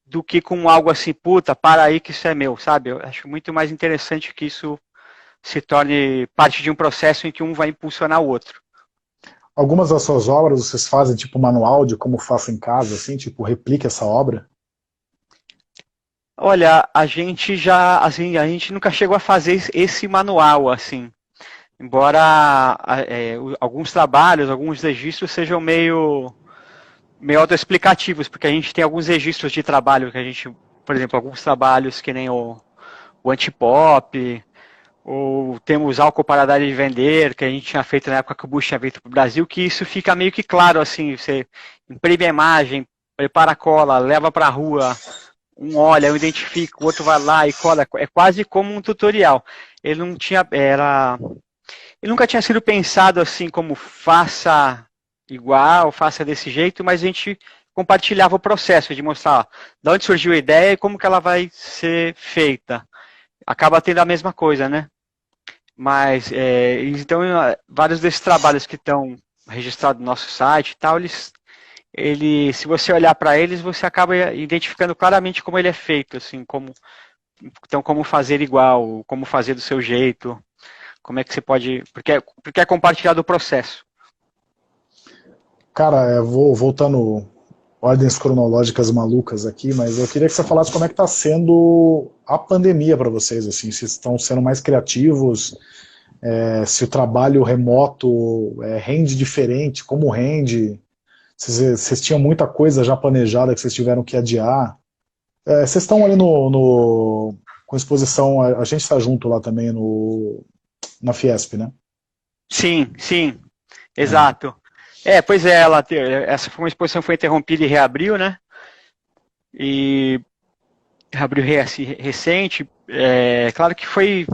do que com algo assim, puta, para aí que isso é meu, sabe? Eu acho muito mais interessante que isso se torne parte de um processo em que um vai impulsionar o outro. Algumas das suas obras vocês fazem tipo manual de como faço em casa, assim, tipo, replique essa obra? Olha, a gente já, assim, a gente nunca chegou a fazer esse manual, assim. Embora alguns trabalhos, alguns registros sejam meio autoexplicativos, porque a gente tem alguns registros de trabalho que a gente, por exemplo, alguns trabalhos que nem o Antipop, ou temos álcool para dar e vender, que a gente tinha feito na época que o Bush tinha feito para o Brasil, que isso fica meio que claro, assim, você imprime a imagem, prepara a cola, leva para a rua, um olha, um identifica, o outro vai lá e cola, é quase como um tutorial. Ele não tinha, ele nunca tinha sido pensado assim como faça igual, faça desse jeito, mas a gente compartilhava o processo de mostrar ó, de onde surgiu a ideia e como que ela vai ser feita. Acaba tendo a mesma coisa, né? Mas, então, vários desses trabalhos que estão registrados no nosso site e tal, se você olhar para eles, você acaba identificando claramente como ele é feito, assim, como fazer igual, como fazer do seu jeito, como é que você pode, porque é compartilhado o processo. Cara, vou voltando ordens cronológicas malucas aqui, mas eu queria que você falasse como é que está sendo a pandemia para vocês, assim, se estão sendo mais criativos, se o trabalho remoto rende diferente, como rende, se vocês tinham muita coisa já planejada que vocês tiveram que adiar. Vocês estão ali com exposição, a gente está junto lá também na Fiesp, né? Sim, sim, É. exato. Pois essa foi uma exposição que foi interrompida e reabriu, né? E reabriu recente. Claro que foi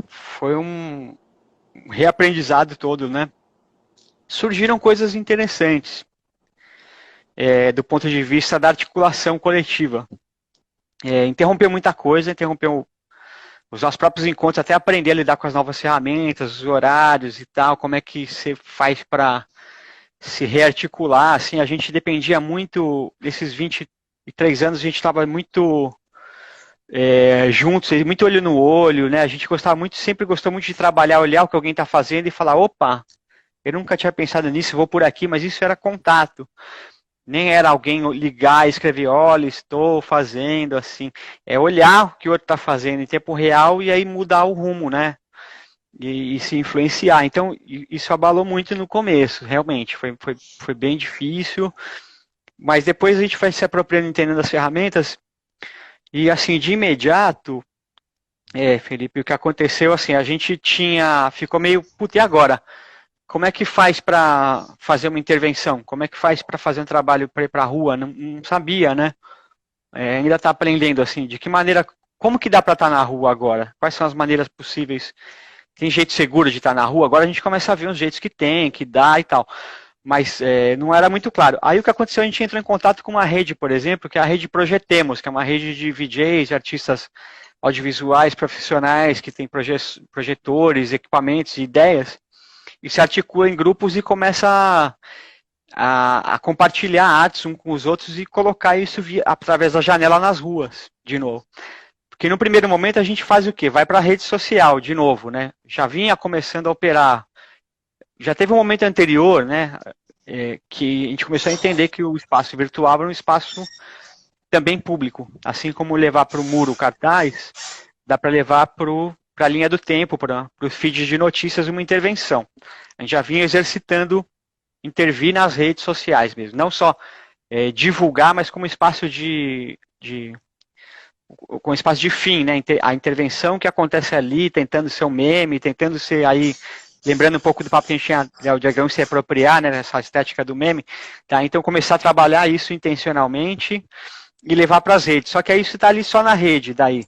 um reaprendizado todo, né? Surgiram coisas interessantes do ponto de vista da articulação coletiva. Interrompeu muita coisa, interrompeu os nossos próprios encontros, até aprender a lidar com as novas ferramentas, os horários e tal, como é que você faz para se rearticular, assim, a gente dependia muito, desses 23 anos, a gente estava muito juntos, muito olho no olho, né, a gente sempre gostou muito de trabalhar, olhar o que alguém está fazendo e falar, opa, eu nunca tinha pensado nisso, vou por aqui, mas isso era contato, nem era alguém ligar e escrever, olha, estou fazendo, assim, é olhar o que o outro está fazendo em tempo real e aí mudar o rumo, né, e se influenciar. Então, isso abalou muito no começo, realmente. Foi bem difícil, mas depois a gente vai se apropriando, entendendo as ferramentas. E, assim, de imediato, Felipe, o que aconteceu, assim, a gente ficou meio, puta, e agora? Como é que faz para fazer uma intervenção? Como é que faz para fazer um trabalho para ir para a rua? Não sabia, né? Ainda está aprendendo, assim, de que maneira, como que dá para estar na rua agora? Quais são as maneiras possíveis? Tem jeito seguro de estar na rua, agora a gente começa a ver os jeitos que tem, que dá e tal. Mas não era muito claro. Aí o que aconteceu, a gente entrou em contato com uma rede, por exemplo, que é a rede Projetemos, que é uma rede de VJs, de artistas audiovisuais profissionais, que tem projetores, equipamentos e ideias, e se articula em grupos e começa a compartilhar artes uns com os outros e colocar isso através da janela nas ruas, de novo. Porque no primeiro momento a gente faz o quê? Vai para a rede social, de novo, né? Já vinha começando a operar. Já teve um momento anterior, né? Que a gente começou a entender que o espaço virtual era um espaço também público. Assim como levar para o muro cartaz, dá para levar para a linha do tempo, para os feeds de notícias, uma intervenção. A gente já vinha exercitando, intervir nas redes sociais mesmo. Não só divulgar, mas como espaço com espaço de fim, né? A intervenção que acontece ali, tentando ser um meme, tentando ser aí lembrando um pouco do papo que a gente tinha, né, o diagrama se apropriar, né, nessa estética do meme, tá? Então começar a trabalhar isso intencionalmente e levar para as redes. Só que aí isso está ali só na rede, daí.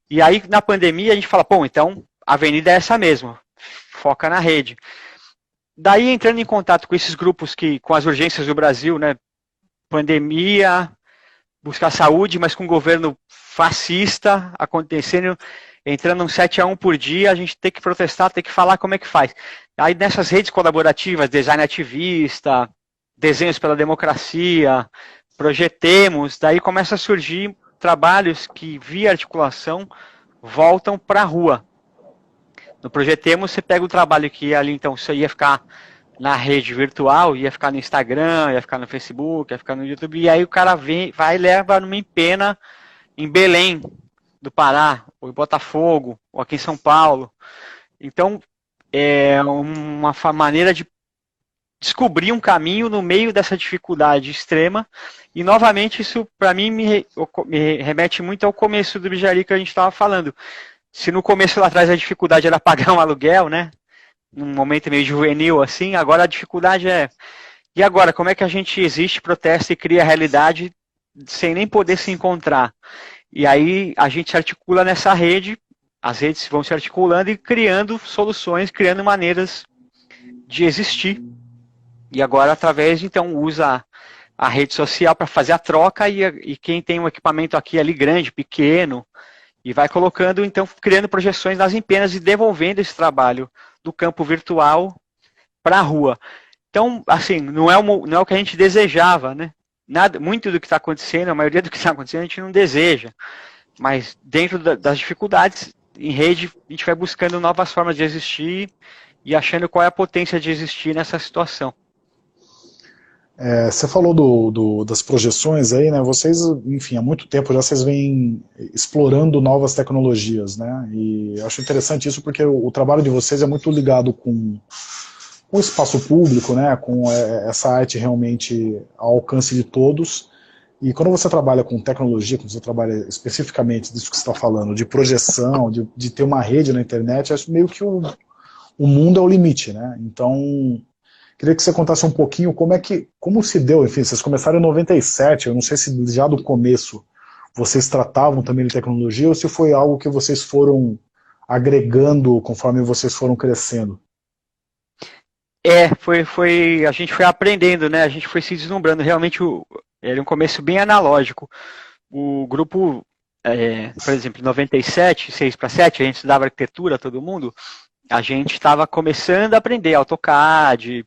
E aí na pandemia a gente fala, bom, então a avenida é essa mesmo, foca na rede. Daí entrando em contato com esses grupos com as urgências do Brasil, né, pandemia, buscar saúde, mas com um governo fascista acontecendo, entrando um 7-1 por dia, a gente tem que protestar, tem que falar como é que faz. Aí nessas redes colaborativas, design ativista, desenhos pela democracia, projetemos, daí começa a surgir trabalhos que, via articulação, voltam para a rua. No Projetemos, você pega o trabalho que ali, então, você ia ficar na rede virtual, ia ficar no Instagram, ia ficar no Facebook, ia ficar no YouTube, e aí o cara vai e leva numa empena em Belém do Pará, ou em Botafogo, ou aqui em São Paulo. Então, é uma maneira de descobrir um caminho no meio dessa dificuldade extrema, e novamente isso, para mim, me remete muito ao começo do Bijari que a gente estava falando. Se no começo lá atrás a dificuldade era pagar um aluguel, né? Num momento meio juvenil assim, agora a dificuldade é... E agora, como é que a gente existe, protesta e cria realidade sem nem poder se encontrar? E aí a gente se articula nessa rede, as redes vão se articulando e criando soluções, criando maneiras de existir. E agora, através, então, usa a rede social para fazer a troca e quem tem um equipamento aqui ali grande, pequeno, e vai colocando, então, criando projeções nas empenas e devolvendo esse trabalho do campo virtual para a rua. Então, assim, não é o que a gente desejava, né? Muito do que está acontecendo, a maioria do que está acontecendo a gente não deseja. Mas dentro das dificuldades, em rede, a gente vai buscando novas formas de existir e achando qual é a potência de existir nessa situação. Você falou das projeções aí, né? Vocês, enfim, há muito tempo já vocês vêm explorando novas tecnologias, né? E eu acho interessante isso porque o trabalho de vocês é muito ligado com o espaço público, né? Com essa arte realmente ao alcance de todos. E quando você trabalha com tecnologia, quando você trabalha especificamente disso que você está falando, de projeção, de ter uma rede na internet, acho meio que o mundo é o limite, né? Então, queria que você contasse um pouquinho como se deu, enfim, vocês começaram em 97, eu não sei se já do começo vocês tratavam também de tecnologia ou se foi algo que vocês foram agregando conforme vocês foram crescendo. A gente foi aprendendo, né? A gente foi se deslumbrando. Realmente era um começo bem analógico. O grupo, por exemplo, em 97, 6 para 7, a gente estudava arquitetura, todo mundo, a gente estava começando a aprender AutoCAD,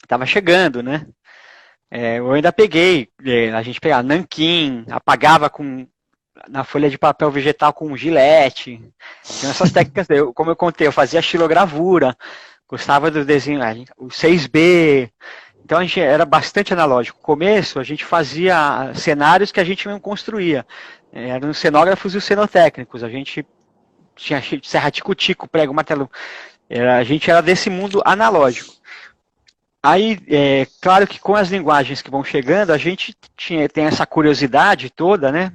estava chegando, né? Eu ainda peguei, a gente pegava nanquim, apagava na folha de papel vegetal com gilete. Tinha essas técnicas, como eu contei, eu fazia xilogravura, gostava do desenho, o 6B. Então a gente era bastante analógico. No começo a gente fazia cenários que a gente mesmo construía. Eram os cenógrafos e os cenotécnicos. A gente tinha serra tico-tico, prego, martelo. A gente era desse mundo analógico. Aí, claro que com as linguagens que vão chegando, a gente tem essa curiosidade toda, né?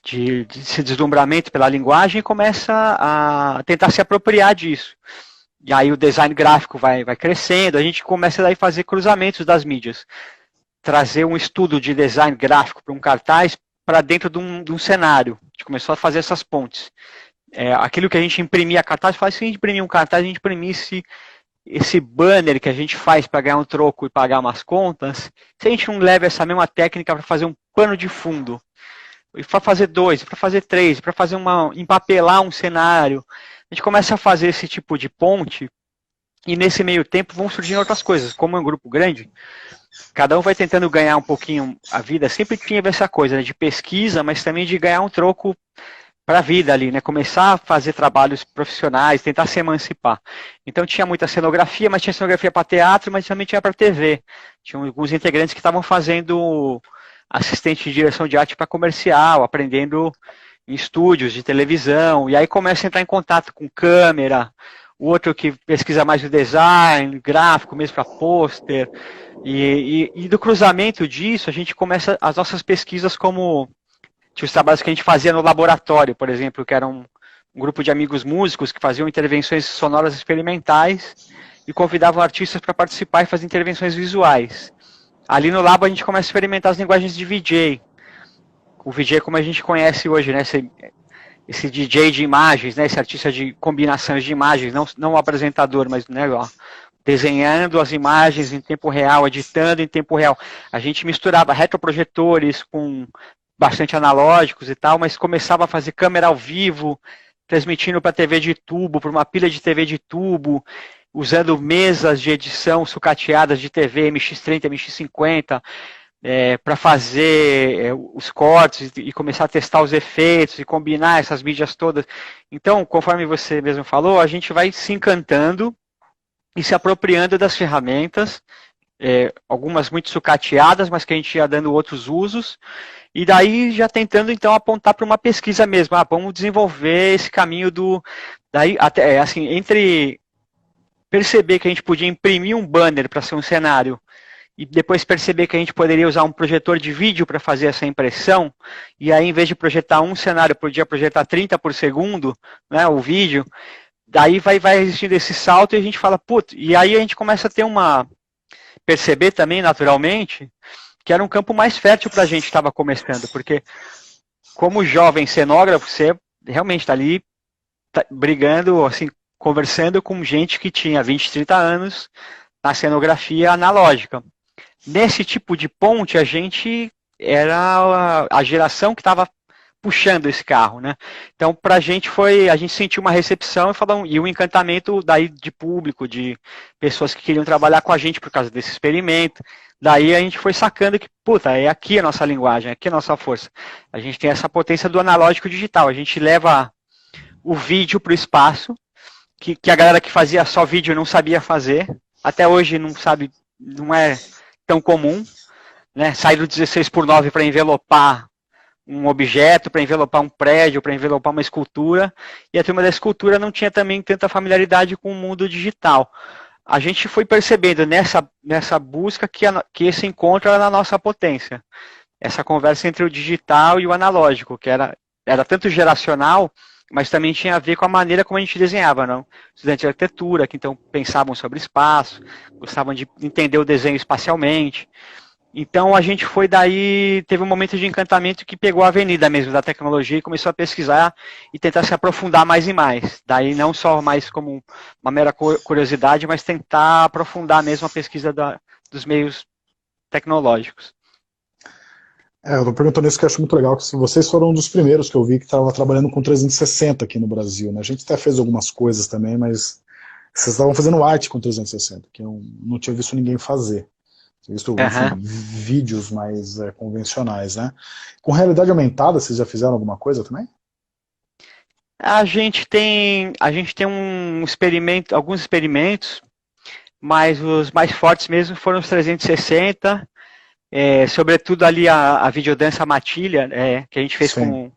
De esse deslumbramento pela linguagem e começa a tentar se apropriar disso. E aí o design gráfico vai crescendo, a gente começa daí a fazer cruzamentos das mídias. Trazer um estudo de design gráfico para um cartaz para dentro de um cenário. A gente começou a fazer essas pontes. Aquilo que a gente imprimia cartaz, se a gente imprimir um cartaz, a gente imprimisse esse banner que a gente faz para ganhar um troco e pagar umas contas, se a gente não leva essa mesma técnica para fazer um pano de fundo, para fazer 2, para fazer 3, para fazer empapelar um cenário, a gente começa a fazer esse tipo de ponte e nesse meio tempo vão surgindo outras coisas. Como é um grupo grande, cada um vai tentando ganhar um pouquinho a vida. Sempre tinha essa coisa, né, de pesquisa, mas também de ganhar um troco para a vida ali, né? Começar a fazer trabalhos profissionais, tentar se emancipar. Então tinha muita cenografia, mas tinha cenografia para teatro, mas também tinha para TV. Tinha alguns integrantes que estavam fazendo assistente de direção de arte para comercial, aprendendo em estúdios de televisão, e aí começa a entrar em contato com câmera, o outro que pesquisa mais o design, gráfico mesmo para pôster, e do cruzamento disso a gente começa as nossas pesquisas como os trabalhos que a gente fazia no laboratório, por exemplo, que era um um grupo de amigos músicos que faziam intervenções sonoras experimentais e convidavam artistas para participar e fazer intervenções visuais. Ali no Labo a gente começa a experimentar as linguagens de VJ. O VJ como a gente conhece hoje, né? Esse DJ de imagens, né? Esse artista de combinações de imagens, não o apresentador, mas, né, ó, desenhando as imagens em tempo real, editando em tempo real. A gente misturava retroprojetores com bastante analógicos e tal, mas começava a fazer câmera ao vivo, transmitindo para TV de tubo, para uma pilha de TV de tubo, usando mesas de edição sucateadas de TV, MX30, MX50, para fazer os cortes e começar a testar os efeitos e combinar essas mídias todas. Então, conforme você mesmo falou, a gente vai se encantando e se apropriando das ferramentas, algumas muito sucateadas, mas que a gente ia dando outros usos, e daí já tentando então apontar para uma pesquisa mesmo. Vamos desenvolver esse caminho daí até assim, entre perceber que a gente podia imprimir um banner para ser um cenário e depois perceber que a gente poderia usar um projetor de vídeo para fazer essa impressão, e aí em vez de projetar um cenário, podia projetar 30 por segundo, né, o vídeo, daí vai existindo esse salto e a gente fala, putz, e aí a gente começa a ter perceber também naturalmente que era um campo mais fértil para a gente que estava começando, porque como jovem cenógrafo, você realmente está ali brigando, assim, conversando com gente que tinha 20, 30 anos na cenografia analógica. Nesse tipo de ponte, a gente era a geração que estava puxando esse carro, né? Então, para a gente sentiu uma recepção e um encantamento daí de público, de pessoas que queriam trabalhar com a gente por causa desse experimento. Daí a gente foi sacando que, puta, é aqui a nossa linguagem, é aqui a nossa força. A gente tem essa potência do analógico digital, a gente leva o vídeo para o espaço, que a galera que fazia só vídeo não sabia fazer, até hoje não sabe, não é tão comum, né? Sair do 16:9 para envelopar um objeto, para envelopar um prédio, para envelopar uma escultura, e a turma da escultura não tinha também tanta familiaridade com o mundo digital. A gente foi percebendo nessa busca que esse encontro era na nossa potência. Essa conversa entre o digital e o analógico, que era tanto geracional, mas também tinha a ver com a maneira como a gente desenhava, não? Estudantes de arquitetura, que então pensavam sobre espaço, gostavam de entender o desenho espacialmente. Então a gente teve um momento de encantamento que pegou a avenida mesmo da tecnologia e começou a pesquisar e tentar se aprofundar mais e mais. Daí não só mais como uma mera curiosidade, mas tentar aprofundar mesmo a pesquisa dos meios tecnológicos. Eu tô perguntando isso que eu acho muito legal, que vocês foram um dos primeiros que eu vi que estava trabalhando com 360 aqui no Brasil, né? A gente até fez algumas coisas também, mas vocês estavam fazendo arte com 360, que eu não tinha visto ninguém fazer. Tinha visto vídeos mais convencionais, né? Com realidade aumentada, vocês já fizeram alguma coisa também? A gente tem alguns experimentos, mas os mais fortes mesmo foram os 360, sobretudo ali a videodança Matilha, que a gente fez com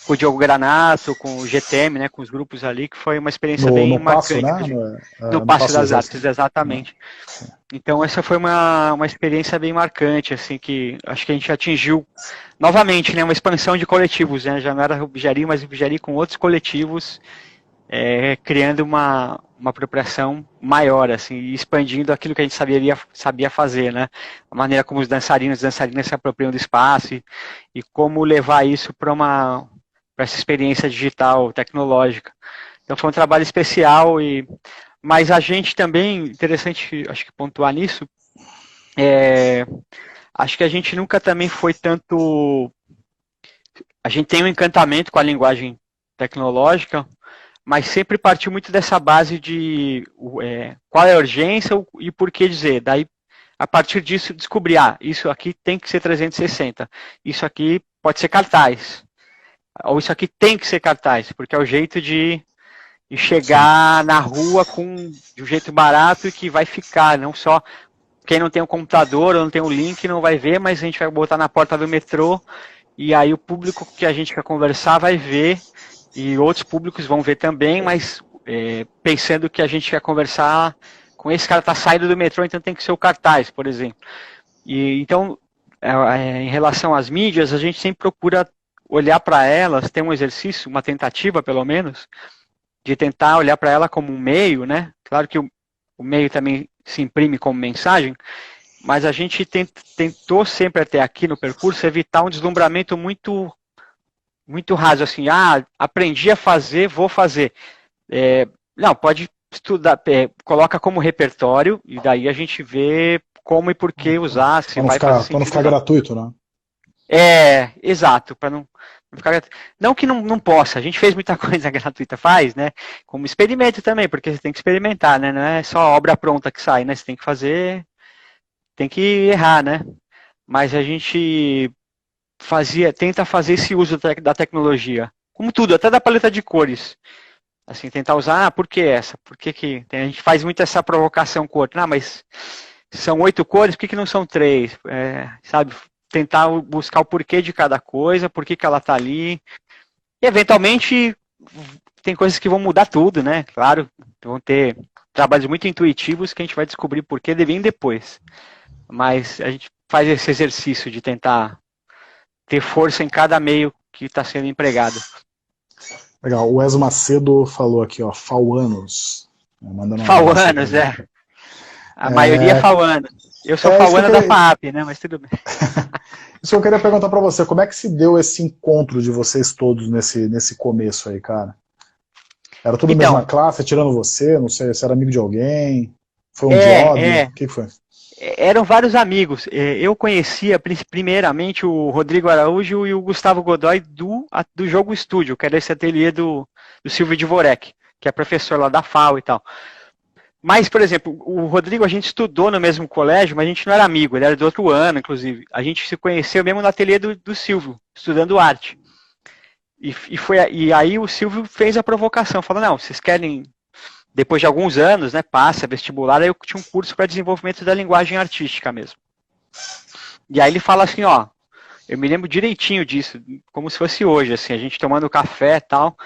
o Diogo Granato, com o GTM, né, com os grupos ali, que foi uma experiência bem marcante. Passo, né? No Passo das Artes, exatamente. Então essa foi uma experiência bem marcante, assim, que acho que a gente atingiu novamente, né, uma expansão de coletivos, né, já não era Rubigeri, mas Rubigeri com outros coletivos, criando uma apropriação maior, assim, e expandindo aquilo que a gente sabia fazer, né, a maneira como os dançarinos e dançarinas se apropriam do espaço e como levar isso para essa experiência digital, tecnológica. Então foi um trabalho especial, mas a gente também, interessante acho que pontuar nisso, acho que a gente nunca também foi tanto... A gente tem um encantamento com a linguagem tecnológica, mas sempre partiu muito dessa base de qual é a urgência e por que dizer. Daí, a partir disso, descobrir, isso aqui tem que ser 360, isso aqui pode ser cartaz, ou isso aqui tem que ser cartaz, porque é o jeito de chegar na rua de um jeito barato e que vai ficar, não só quem não tem um computador ou não tem um link não vai ver, mas a gente vai botar na porta do metrô e aí o público que a gente quer conversar vai ver e outros públicos vão ver também, mas pensando que a gente quer conversar com esse cara tá saindo do metrô, então tem que ser o cartaz, por exemplo. E então, em relação às mídias, a gente sempre procura olhar para elas, ter um exercício, uma tentativa pelo menos, de tentar olhar para ela como um meio, né? Claro que o meio também se imprime como mensagem, mas a gente tentou sempre até aqui no percurso evitar um deslumbramento muito raso, assim, aprendi a fazer, vou fazer. Não, pode estudar, coloca como repertório, e daí a gente vê como e por que usar, se vai fazer sentido. Para não ficar gratuito, né? Exato, para não ficar. Não que não possa, a gente fez muita coisa gratuita, faz, né? Como experimento também, porque você tem que experimentar, né? Não é só obra pronta que sai, né? Você tem que fazer, tem que errar, né? Mas a gente tenta fazer esse uso da tecnologia. Como tudo, até da paleta de cores. Assim, tentar usar, por que essa? Por que a gente faz muito essa provocação com o outro? Não, mas são 8 cores, por que não são 3? Sabe? Tentar buscar o porquê de cada coisa, por que ela está ali. E, eventualmente, tem coisas que vão mudar tudo, né? Claro, vão ter trabalhos muito intuitivos que a gente vai descobrir por que devem depois. Mas a gente faz esse exercício de tentar ter força em cada meio que está sendo empregado. Legal, o Wes Macedo falou aqui, ó, Fauanos. Fauanos, A maioria é Fauano. Eu sou Fauano da FAAP, né? Mas tudo bem. Isso que eu queria perguntar para você, como é que se deu esse encontro de vocês todos nesse começo aí, cara? Era tudo mesma classe, tirando você? Não sei, se era amigo de alguém? Foi um job? O que foi? Eram vários amigos. Eu conhecia primeiramente o Rodrigo Araújo e o Gustavo Godoy do Jogo Estúdio, que era esse ateliê do Silvio Dvorek, que é professor lá da FAO e tal. Mas, por exemplo, o Rodrigo a gente estudou no mesmo colégio, mas a gente não era amigo, ele era do outro ano, inclusive. A gente se conheceu mesmo no ateliê do Silvio, estudando arte. E aí o Silvio fez a provocação, falou, não, vocês querem, depois de alguns anos, né, passa, vestibular, aí eu tinha um curso para desenvolvimento da linguagem artística mesmo. E aí ele fala assim, ó, eu me lembro direitinho disso, como se fosse hoje, assim, a gente tomando café e tal,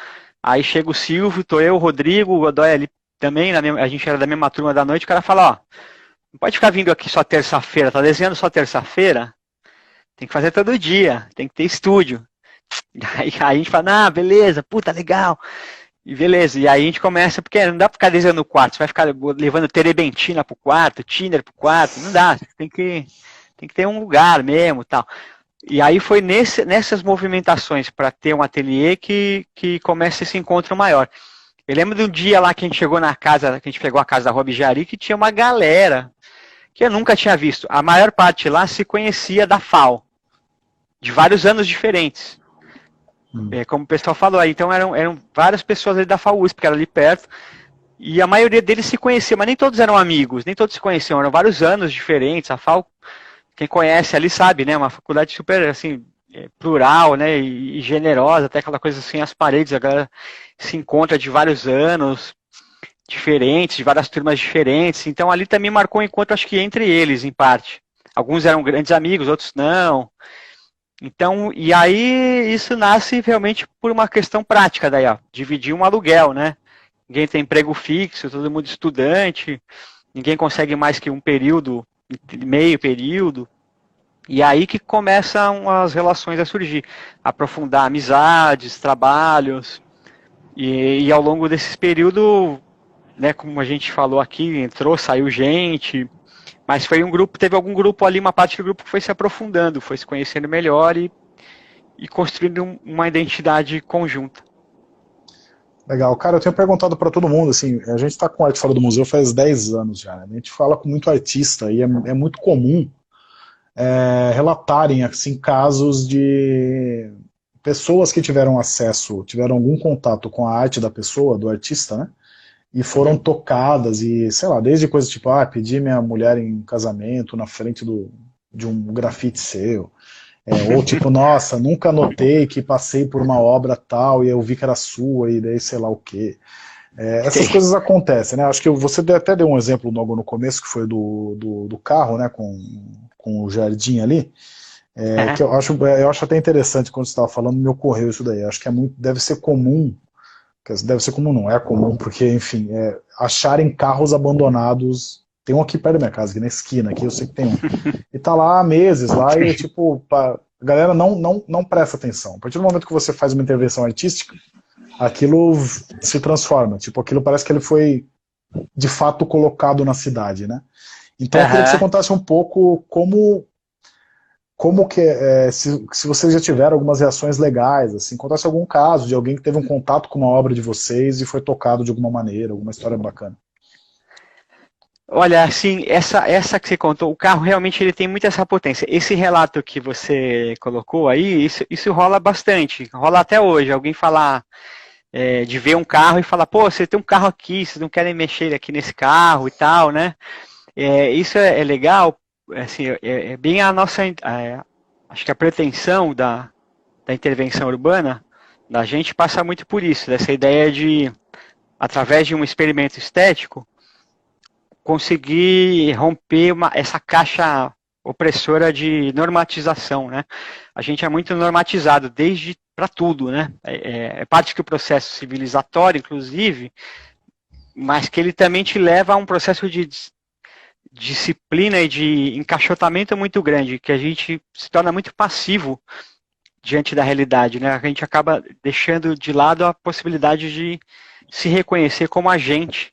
aí chega o Silvio, tô eu, o Rodrigo, o Godoy ali também, a gente era da mesma turma da noite, o cara fala, ó, não pode ficar vindo aqui só terça-feira, tá desenhando só terça-feira? Tem que fazer todo dia, tem que ter estúdio. Aí a gente fala, beleza, puta, legal. E beleza, e aí a gente começa, porque não dá pra ficar desenhando no quarto, você vai ficar levando terebentina pro quarto, Tinder pro quarto, não dá, tem que ter um lugar mesmo tal. E aí foi nessas movimentações para ter um ateliê que começa esse encontro maior. Eu lembro de um dia lá que a gente chegou na casa, que a gente pegou a casa da Rob Jari, que tinha uma galera que eu nunca tinha visto. A maior parte lá se conhecia da FAO, de vários anos diferentes. Como o pessoal falou aí, então eram várias pessoas ali da FAO USP, que era ali perto, e a maioria deles se conhecia, mas nem todos eram amigos, nem todos se conheciam, eram vários anos diferentes. A FAO, quem conhece ali sabe, né, uma faculdade super, assim, plural, né, e generosa, até aquela coisa assim, as paredes, a galera se encontra de vários anos diferentes, de várias turmas diferentes, então ali também marcou um encontro, acho que entre eles, em parte. Alguns eram grandes amigos, outros não. Então, e aí isso nasce realmente por uma questão prática daí, ó, dividir um aluguel, né? Ninguém tem emprego fixo, todo mundo estudante, ninguém consegue mais que um período, meio período. E aí que começam as relações a surgir, aprofundar amizades, trabalhos, e ao longo desse período, né, como a gente falou aqui, entrou, saiu gente, mas foi um grupo, teve algum grupo ali, uma parte do grupo que foi se aprofundando, foi se conhecendo melhor e construindo uma identidade conjunta. Legal. Cara, eu tenho perguntado para todo mundo, assim, a gente está com Arte Fora do Museu faz 10 anos já, né? A gente fala com muito artista e é muito comum relatarem, assim, casos de pessoas que tiveram acesso, tiveram algum contato com a arte da pessoa, do artista, né? E foram tocadas, e sei lá, desde coisas tipo, pedi minha mulher em casamento na frente de um grafite seu, ou tipo, nossa, nunca notei que passei por uma obra tal e eu vi que era sua, e daí sei lá o quê. Essas coisas acontecem, né? Acho que você até deu um exemplo logo no começo, que foi do carro, né, com o jardim ali, que eu acho até interessante quando você estava falando, me ocorreu isso daí. Acho que deve ser comum. Deve ser comum, não é comum, porque, enfim, acharem carros abandonados. Tem um aqui perto da minha casa, aqui na esquina, aqui eu sei que tem um. E tá lá há meses, lá, e tipo, a galera não presta atenção. A partir do momento que você faz uma intervenção artística, aquilo se transforma. Tipo, aquilo parece que ele foi, de fato, colocado na cidade, né? Então eu queria que você Aham. contasse um pouco como que, se vocês já tiveram algumas reações legais, assim, contasse algum caso de alguém que teve um contato com uma obra de vocês e foi tocado de alguma maneira, alguma história bacana. Olha, assim, essa que você contou, o carro realmente ele tem muita essa potência. Esse relato que você colocou aí, isso rola bastante, rola até hoje. Alguém falar de ver um carro e falar, pô, você tem um carro aqui, vocês não querem mexer aqui nesse carro e tal, né? Isso é legal, assim, é bem a nossa, acho que a pretensão da intervenção urbana, da gente passa muito por isso, dessa ideia de, através de um experimento estético, conseguir romper essa caixa opressora de normatização, né? A gente é muito normatizado desde para tudo, né? É parte que o processo civilizatório, inclusive, mas que ele também te leva a um processo de disciplina e de encaixotamento muito grande, que a gente se torna muito passivo diante da realidade, né? A gente acaba deixando de lado a possibilidade de se reconhecer como agente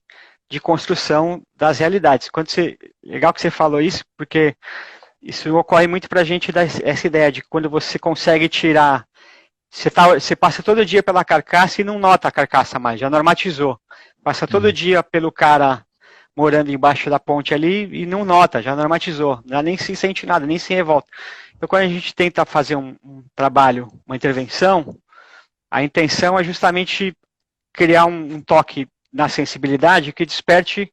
de construção das realidades. Legal que você falou isso, porque isso ocorre muito para a gente essa ideia de quando você consegue tirar, você passa todo dia pela carcaça e não nota a carcaça mais, já normatizou. Passa todo dia pelo cara morando embaixo da ponte ali e não nota, já normatizou, já nem se sente nada, nem se revolta. Então, quando a gente tenta fazer um trabalho, uma intervenção, a intenção é justamente criar um toque na sensibilidade que desperte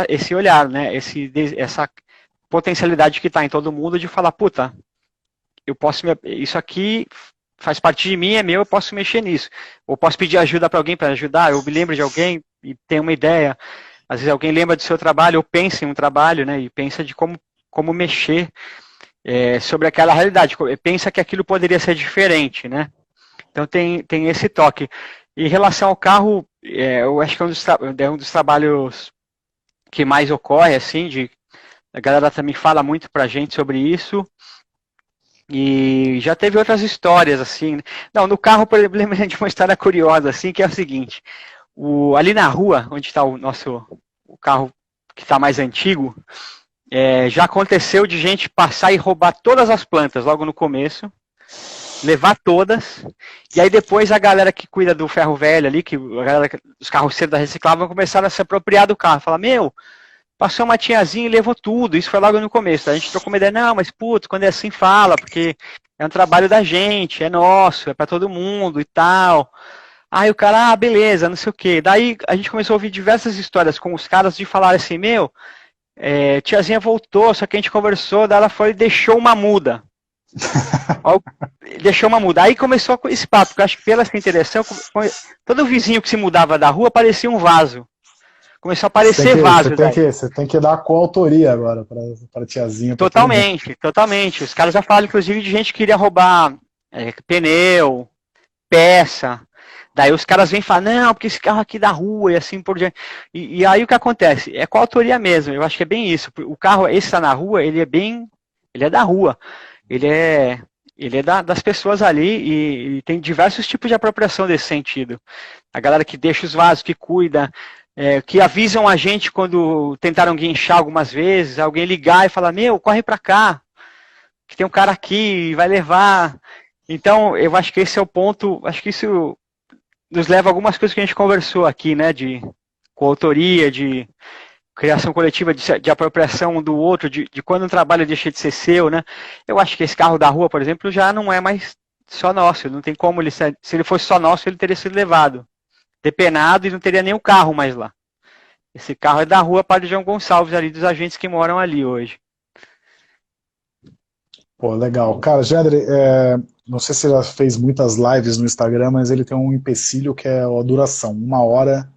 esse olhar, né? Essa potencialidade que está em todo mundo de falar, puta, isso aqui faz parte de mim, é meu, eu posso mexer nisso. Ou posso pedir ajuda para alguém para ajudar, eu me lembro de alguém e tenho uma ideia. Às vezes alguém lembra do seu trabalho, ou pensa em um trabalho, né? E pensa de como mexer sobre aquela realidade. Pensa que aquilo poderia ser diferente, né? Então tem esse toque. Em relação ao carro, eu acho que é um dos trabalhos que mais ocorre, assim, a galera também fala muito pra gente sobre isso. E já teve outras histórias, assim. Não, no carro, por exemplo, lembro de uma história curiosa, assim, que é o seguinte. Ali na rua, onde está o carro que está mais antigo, já aconteceu de gente passar e roubar todas as plantas logo no começo, levar todas, e aí depois a galera que cuida do ferro velho ali, a galera dos carroceiros da reciclável começaram a se apropriar do carro, falar, meu, passou uma tiazinha e levou tudo, isso foi logo no começo, a gente trocou uma ideia, não, mas putz, quando é assim fala, porque é um trabalho da gente, é nosso, é para todo mundo e tal. Aí o cara, beleza, não sei o quê. Daí a gente começou a ouvir diversas histórias com os caras de falar assim, meu, tiazinha voltou, só que a gente conversou, daí ela foi e deixou uma muda. Deixou uma muda. Aí começou esse papo, porque eu acho que pela essa interação, todo vizinho que se mudava da rua parecia um vaso. Começou a aparecer vasos aí. Você tem que dar a coautoria agora para tiazinha, para todo mundo. Totalmente, totalmente. Os caras já falaram, inclusive, de gente que queria roubar pneu, peça. Daí os caras vêm e falam, não, porque esse carro aqui é da rua e assim por diante. E aí o que acontece? É coautoria mesmo, eu acho que é bem isso. O carro, esse está na rua, ele é da rua. Ele é das pessoas ali e tem diversos tipos de apropriação desse sentido. A galera que deixa os vasos, que cuida, que avisam a gente quando tentaram guinchar algumas vezes, alguém ligar e falar, meu, corre pra cá, que tem um cara aqui, vai levar. Então, eu acho que esse é o ponto, acho que isso nos leva a algumas coisas que a gente conversou aqui, né, de coautoria, de criação coletiva, de apropriação um do outro, de quando um trabalho deixa de ser seu, né. Eu acho que esse carro da rua, por exemplo, já não é mais só nosso, não tem como ele ser, se ele fosse só nosso, ele teria sido levado, depenado e não teria nem o carro mais lá. Esse carro é da rua Padre João Gonçalves, ali, dos agentes que moram ali hoje. Pô, legal. Cara, Gendre, não sei se você já fez muitas lives no Instagram, mas ele tem um empecilho que é a duração. 1 hora,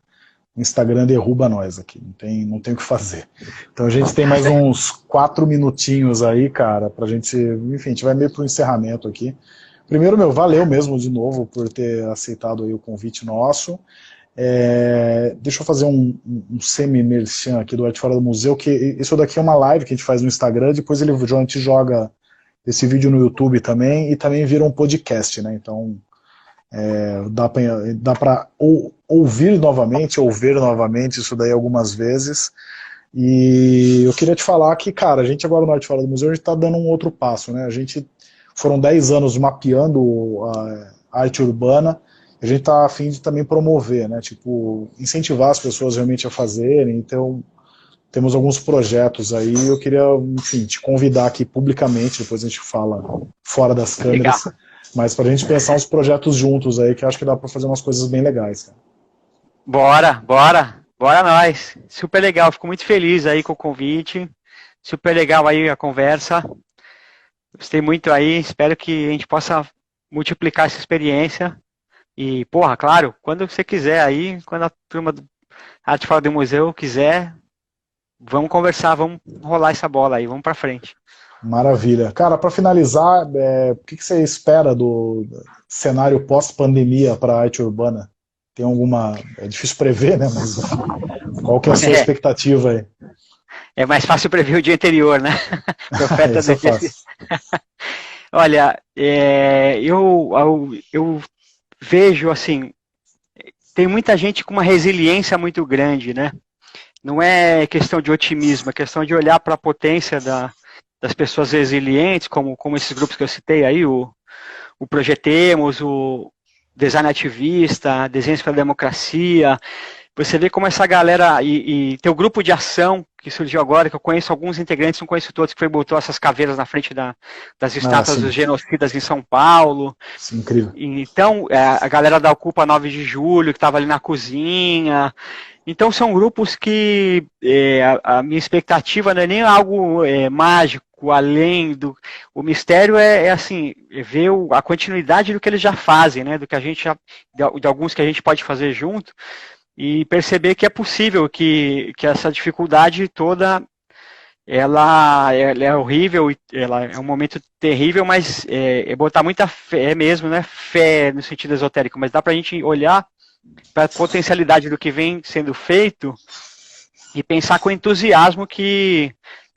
o Instagram derruba nós aqui, não tem o que fazer. Então a gente tem mais uns 4 minutinhos aí, cara, pra gente, enfim, a gente vai meio pro encerramento aqui. Primeiro, valeu mesmo de novo por ter aceitado aí o convite nosso. Deixa eu fazer um semi-merchan aqui do Arte Fora do Museu, que isso daqui é uma live que a gente faz no Instagram, depois a gente joga esse vídeo no YouTube também, e também vira um podcast, né? Então dá para ouvir novamente, ou ver novamente isso daí algumas vezes. E eu queria te falar que, cara, a gente agora no Arte Fora do Museu, a gente está dando um outro passo, né? Foram 10 anos mapeando a arte urbana, a gente está a fim de também promover, né? Tipo, incentivar as pessoas realmente a fazerem. Então, temos alguns projetos aí, eu queria, enfim, te convidar aqui publicamente, depois a gente fala fora das câmeras, Legal. mas para a gente pensar uns projetos juntos aí, que eu acho que dá para fazer umas coisas bem legais, cara. Bora nós. Super legal, fico muito feliz aí com o convite. Super legal aí a conversa. Gostei muito aí, espero que a gente possa multiplicar essa experiência. E, porra, claro, quando você quiser aí, quando a turma do Arte Fora do Museu quiser, vamos conversar, vamos rolar essa bola aí, vamos pra frente. Maravilha. Cara, para finalizar, o que você espera do cenário pós-pandemia para a arte urbana? Tem alguma... É difícil prever, né? Mas qual que é a sua expectativa aí? É mais fácil prever o dia anterior, né? Profeta Isso do é dia. fácil. Olha, eu vejo assim, tem muita gente com uma resiliência muito grande, né? Não é questão de otimismo, é questão de olhar para a potência das pessoas resilientes, como esses grupos que eu citei aí, o Projetemos, o Design Ativista, Desenhos pela Democracia. Você vê como essa galera, e tem o grupo de ação que surgiu agora, que eu conheço alguns integrantes, não conheço todos, que foi botou essas caveiras na frente das estátuas dos genocidas em São Paulo. Sim, incrível. Então, a galera da Ocupa 9 de Julho, que estava ali na cozinha. Então, são grupos que a minha expectativa não é nem algo mágico, além do... O mistério assim, ver a continuidade do que eles já fazem, né? Do que a gente de alguns que a gente pode fazer junto, e perceber que é possível, que essa dificuldade toda ela é horrível, ela é um momento terrível, mas botar muita fé mesmo, né? Fé no sentido esotérico, mas dá pra gente olhar para a potencialidade do que vem sendo feito e pensar com entusiasmo que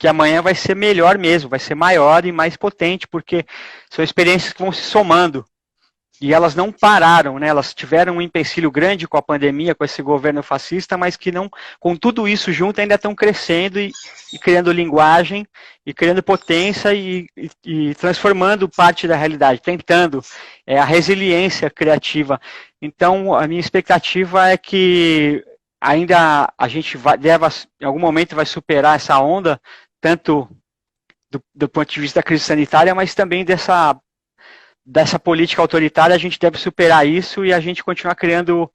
amanhã vai ser melhor mesmo, vai ser maior e mais potente, porque são experiências que vão se somando. E elas não pararam, né? Elas tiveram um empecilho grande com a pandemia, com esse governo fascista, mas que não, com tudo isso junto, ainda estão crescendo e criando linguagem, e criando potência e transformando parte da realidade, tentando a resiliência criativa. Então, a minha expectativa é que ainda a gente em algum momento vai superar essa onda, tanto do ponto de vista da crise sanitária, mas também dessa política autoritária, a gente deve superar isso e a gente continuar criando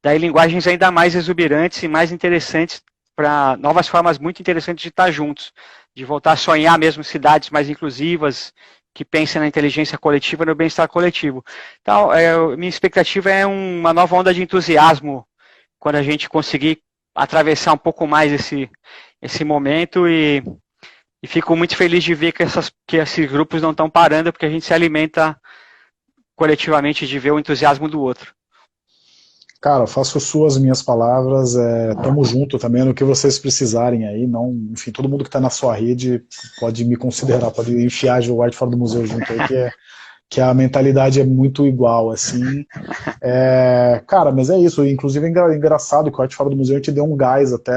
daí linguagens ainda mais exuberantes e mais interessantes, para novas formas muito interessantes de estar juntos, de voltar a sonhar mesmo cidades mais inclusivas, que pensem na inteligência coletiva e no bem-estar coletivo. Então, minha expectativa é uma nova onda de entusiasmo quando a gente conseguir atravessar um pouco mais esse momento, e fico muito feliz de ver que esses grupos não estão parando, porque a gente se alimenta coletivamente de ver o entusiasmo do outro. Cara, faço suas minhas palavras, tamo junto também no que vocês precisarem aí, não, enfim, todo mundo que tá na sua rede pode me considerar, pode enfiar o Arte Fora do Museu junto aí, que a mentalidade é muito igual, assim. Cara, mas é isso, inclusive é engraçado que o Arte Fora do Museu a gente deu um gás até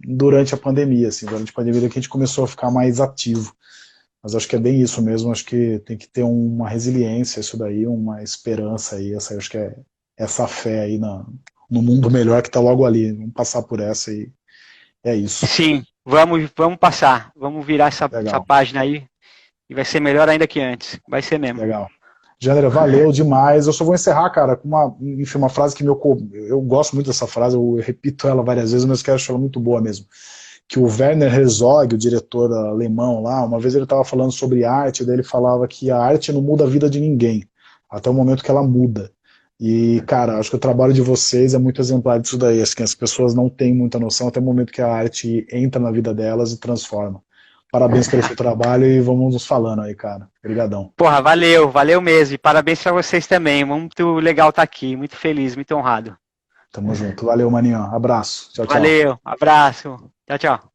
durante a pandemia, assim, durante a pandemia que a gente começou a ficar mais ativo. Mas acho que é bem isso mesmo, acho que tem que ter uma resiliência, isso daí, uma esperança aí, acho que essa fé aí no mundo melhor que está logo ali. Vamos passar por essa e é isso. Sim, vamos passar, vamos virar essa página aí e vai ser melhor ainda que antes, vai ser mesmo. Legal. Jandra, valeu demais. Eu só vou encerrar, cara, com uma frase que eu gosto muito dessa frase, eu repito ela várias vezes, mas eu acho ela muito boa mesmo. Que o Werner Herzog, o diretor alemão lá, uma vez ele estava falando sobre arte, daí ele falava que a arte não muda a vida de ninguém, até o momento que ela muda. E, cara, acho que o trabalho de vocês é muito exemplar disso daí, assim, as pessoas não têm muita noção até o momento que a arte entra na vida delas e transforma. Parabéns pelo seu trabalho e vamos nos falando aí, cara. Obrigadão. Porra, valeu mesmo, e parabéns para vocês também, muito legal estar aqui, muito feliz, muito honrado. Tamo junto, valeu, maninho, abraço, tchau, tchau. Valeu, abraço, tchau, tchau.